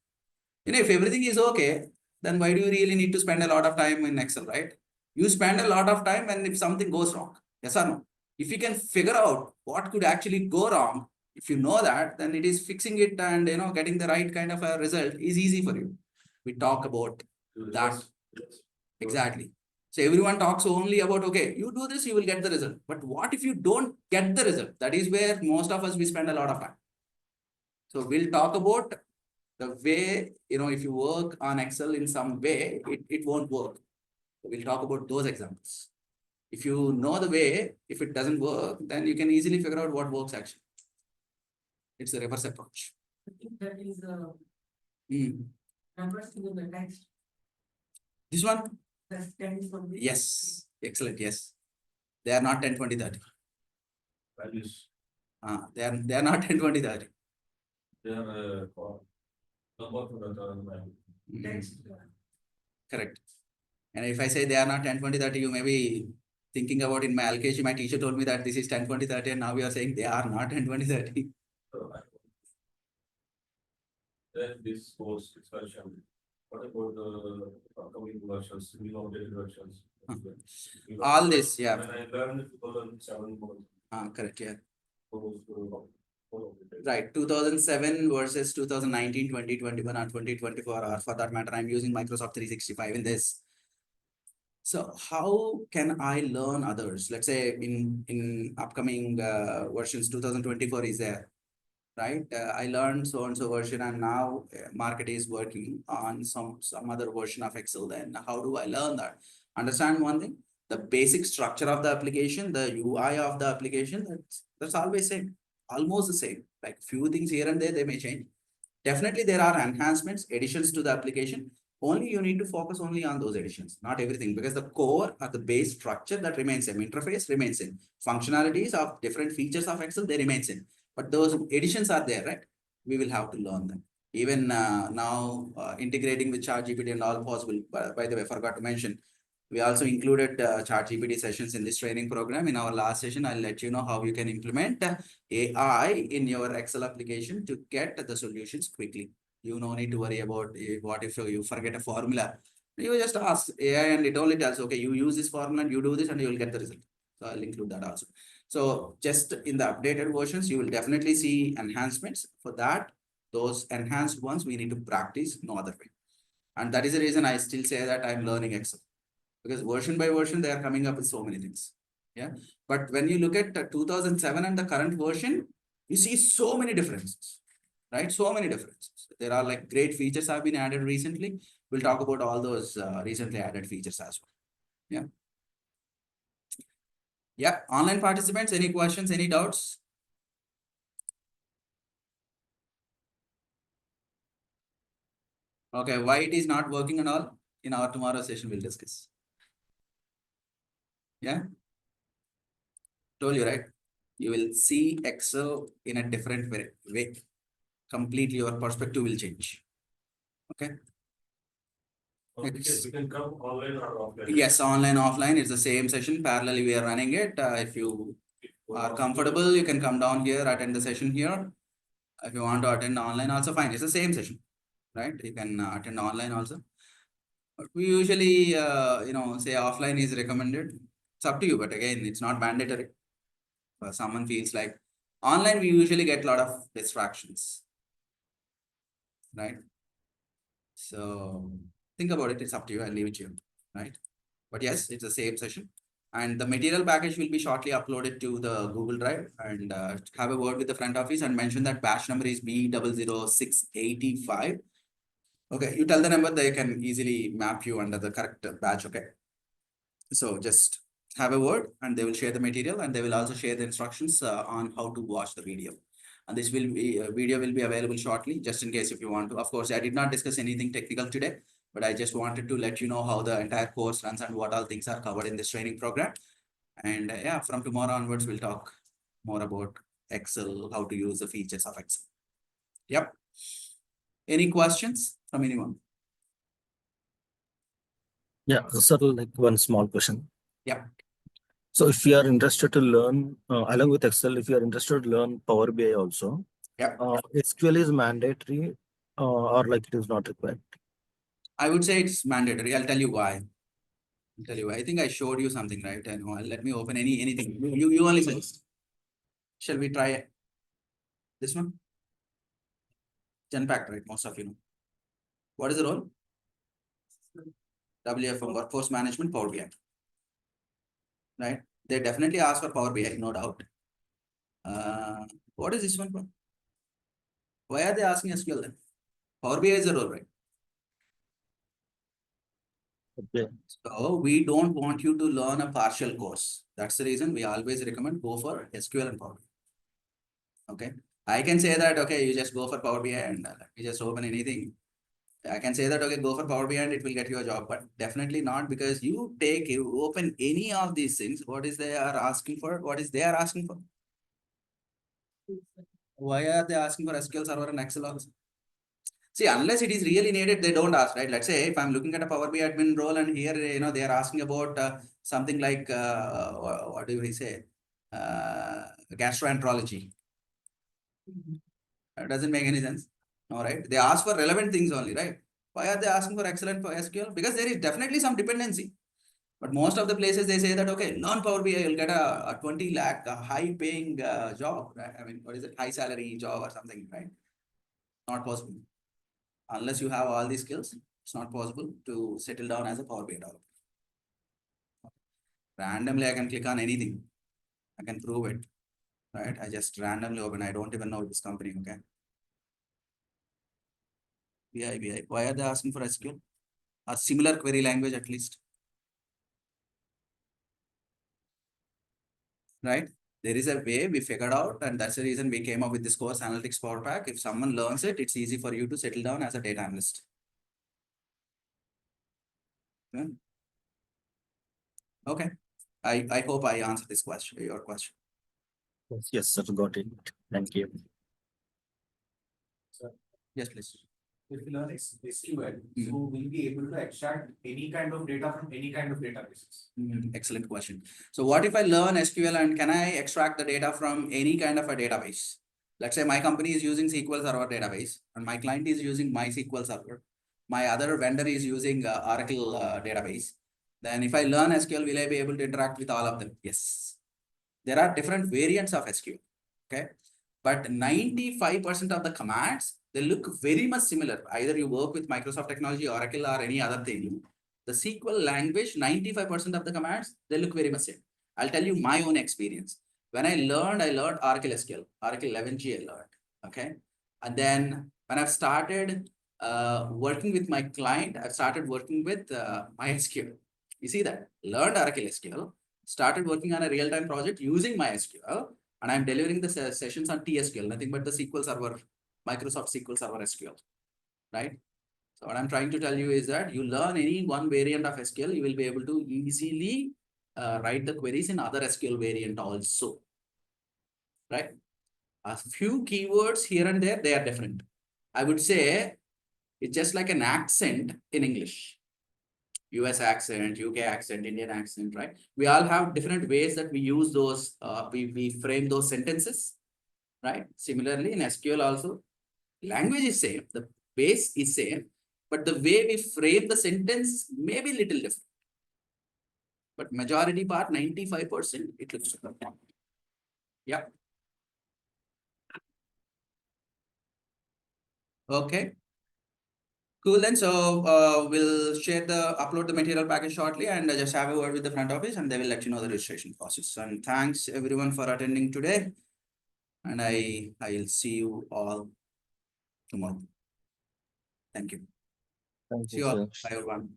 If everything is okay, then why do you really need to spend a lot of time in Excel, right? You spend a lot of time and if something goes wrong, yes or no? If you can figure out what could actually go wrong, if you know that, then it is fixing it and getting the right kind of a result is easy for you. We talk about that. Exactly. So everyone talks only about, okay, you do this, you will get the result. But what if you don't get the result? That is where most of us, we spend a lot of time. So we'll talk about the way, if you work on Excel in some way, it won't work. So we'll talk about those examples. If you know the way, if it doesn't work, then you can easily figure out what works actually. It's the reverse approach. I think that is Numbers in the text. This one? That's 10 for me. Yes. Excellent. Yes. They are not 10, 20, 30. Values. They are not 10, 20, 30. They are number for the value. Text. Correct. And if I say they are not 10, 20, 30, you may be thinking about in my LKG, my teacher told me that this is 10, 20, 30, and now we are saying they are not 10, 20, 30. Then this course expansion. What about the upcoming versions, new updated versions? All this, yeah. And I learned 2007 more. Correct, yeah. More Right, 2007 versus 2019, 2021, or 2024, or for that matter, I'm using Microsoft 365 in this. So how can I learn others? Let's say in upcoming versions, 2024 is there, right? I learned so and so version, and now market is working on some other version of Excel. Then how do I learn that? Understand one thing: the basic structure of the application, the UI of the application, that's always same, almost the same. Like few things here and there, they may change. Definitely there are enhancements, additions to the application. Only you need to focus only on those additions, not everything, because the core or the base structure that remains same, interface remains same, functionalities of different features of Excel, they remain same. But those additions are there, right? We will have to learn them. Even now, integrating with ChatGPT and all possible. By the way, forgot to mention, we also included ChatGPT sessions in this training program. In our last session, I'll let you know how you can implement AI in your Excel application to get the solutions quickly. You no need to worry about what if you forget a formula. You just ask AI and it only tells, okay, you use this formula and you do this and you will get the result. So I'll include that also. So just in the updated versions, you will definitely see enhancements. For that, those enhanced ones, we need to practice no other way. And that is the reason I still say that I'm learning Excel. Because version by version, they are coming up with so many things. Yeah. But when you look at 2007 and the current version, you see so many differences, right? So many differences. There are like great features have been added recently. We'll talk about all those recently added features as well. Yeah. Yeah. Online participants, any questions, any doubts? Okay. Why it is not working and all? In our tomorrow session, we'll discuss. Yeah. Told you, right? You will see Excel in a different way. Completely your perspective will change. Okay. Okay, we can come online or offline. Yes, online, offline, it's the same session. Parallelly, we are running it. If you are comfortable, you can come down here, attend the session here. If you want to attend online, also fine. It's the same session, right? You can attend online also. But we usually, say offline is recommended. It's up to you, but again, it's not mandatory. Someone feels like online, we usually get a lot of distractions, right? So think about it. It's up to you. I'll leave it to you, right? But yes, it's the same session. And the material package will be shortly uploaded to the Google Drive, and have a word with the front office and mention that batch number is B00685. Okay, you tell the number, they can easily map you under the correct batch. Okay. So just have a word and they will share the material, and they will also share the instructions on how to watch the video. And this will be video will be available shortly, just in case if you want to. Of course, I did not discuss anything technical today, but I just wanted to let you know how the entire course runs and what all things are covered in this training program. And yeah, from tomorrow onwards, we'll talk more about Excel, how to use the features of Excel. Yep. Any questions from anyone? Yeah, sir, like one small question. Yeah. So if you are interested to learn, along with Excel, if you are interested to learn Power BI also, Yeah. SQL is mandatory or like it is not required? I would say it's mandatory. I'll tell you why. I think I showed you something, right? And let me open anything. You only suggest. Shall we try this one? Genpact, right? Most of you know. What is the role? WFM, Workforce Management, Power BI. Right? They definitely ask for Power BI, no doubt. What is this one for? Why are they asking SQL then? Power BI is the role, right? Okay. So we don't want you to learn a partial course. That's the reason we always recommend go for SQL and Power BI. Okay. I can say that, okay, you just go for Power BI and you just open anything. I can say that, okay, go for Power BI and it will get you a job, but definitely not, because you open any of these things. What is they are asking for? What is they are asking for? Why are they asking for SQL Server and Excel also? See, unless it is really needed, they don't ask, right? Let's say if I'm looking at a Power BI admin role and here, they are asking about something like, what do we say? Gastroenterology. That doesn't make any sense. All right. They ask for relevant things only, right? Why are they asking for excellent for SQL? Because there is definitely some dependency. But most of the places they say that, okay, learn Power BI, you'll get a 20 lakh, high paying job, right? I mean, what is it? High salary job or something, right? Not possible. Unless you have all these skills, it's not possible to settle down as a Power BI developer. Randomly, I can click on anything. I can prove it, right? I just randomly open. I don't even know this company, okay? BI. Why are they asking for SQL? A similar query language at least, right? There is a way we figured out, and that's the reason we came up with this course, Analytics Power Pack. If someone learns it, it's easy for you to settle down as a data analyst. Yeah. Okay. I hope I answered this question, your question. Yes, sir, got it. Thank you. Yes, please. If you learn SQL, you will be able to extract any kind of data from any kind of databases. Excellent question. So what if I learn SQL and can I extract the data from any kind of a database? Let's say my company is using SQL Server database and my client is using MySQL Server. My other vendor is using Oracle database. Then if I learn SQL, will I be able to interact with all of them? Yes. There are different variants of SQL. Okay. But 95% of the commands, they look very much similar. Either you work with Microsoft technology, Oracle, or any other thing. The SQL language, 95% of the commands, they look very much same. I'll tell you my own experience. When I learned Oracle SQL, Oracle 11G I learned. Okay. And then when I've started working with my client, I've started working with MySQL. You see that? Learned Oracle SQL, started working on a real-time project using MySQL, and I'm delivering the sessions on TSQL, nothing but the SQL Server, Microsoft SQL Server SQL, right? So what I'm trying to tell you is that you learn any one variant of SQL, you will be able to easily write the queries in other SQL variant also, right? A few keywords here and there, they are different. I would say it's just like an accent in English. US accent, UK accent, Indian accent, right? We all have different ways that we use those, we frame those sentences, right? Similarly, in SQL also, language is same, the base is same, but the way we frame the sentence may be little different. But majority part, 95%, it looks different. Yeah. Okay. Cool then. So we'll upload the material package shortly and just have a word with the front office and they will let you know the registration process. And thanks everyone for attending today. And I'll see you all tomorrow. Thank you. Thank See you, you all. sir. Bye everyone.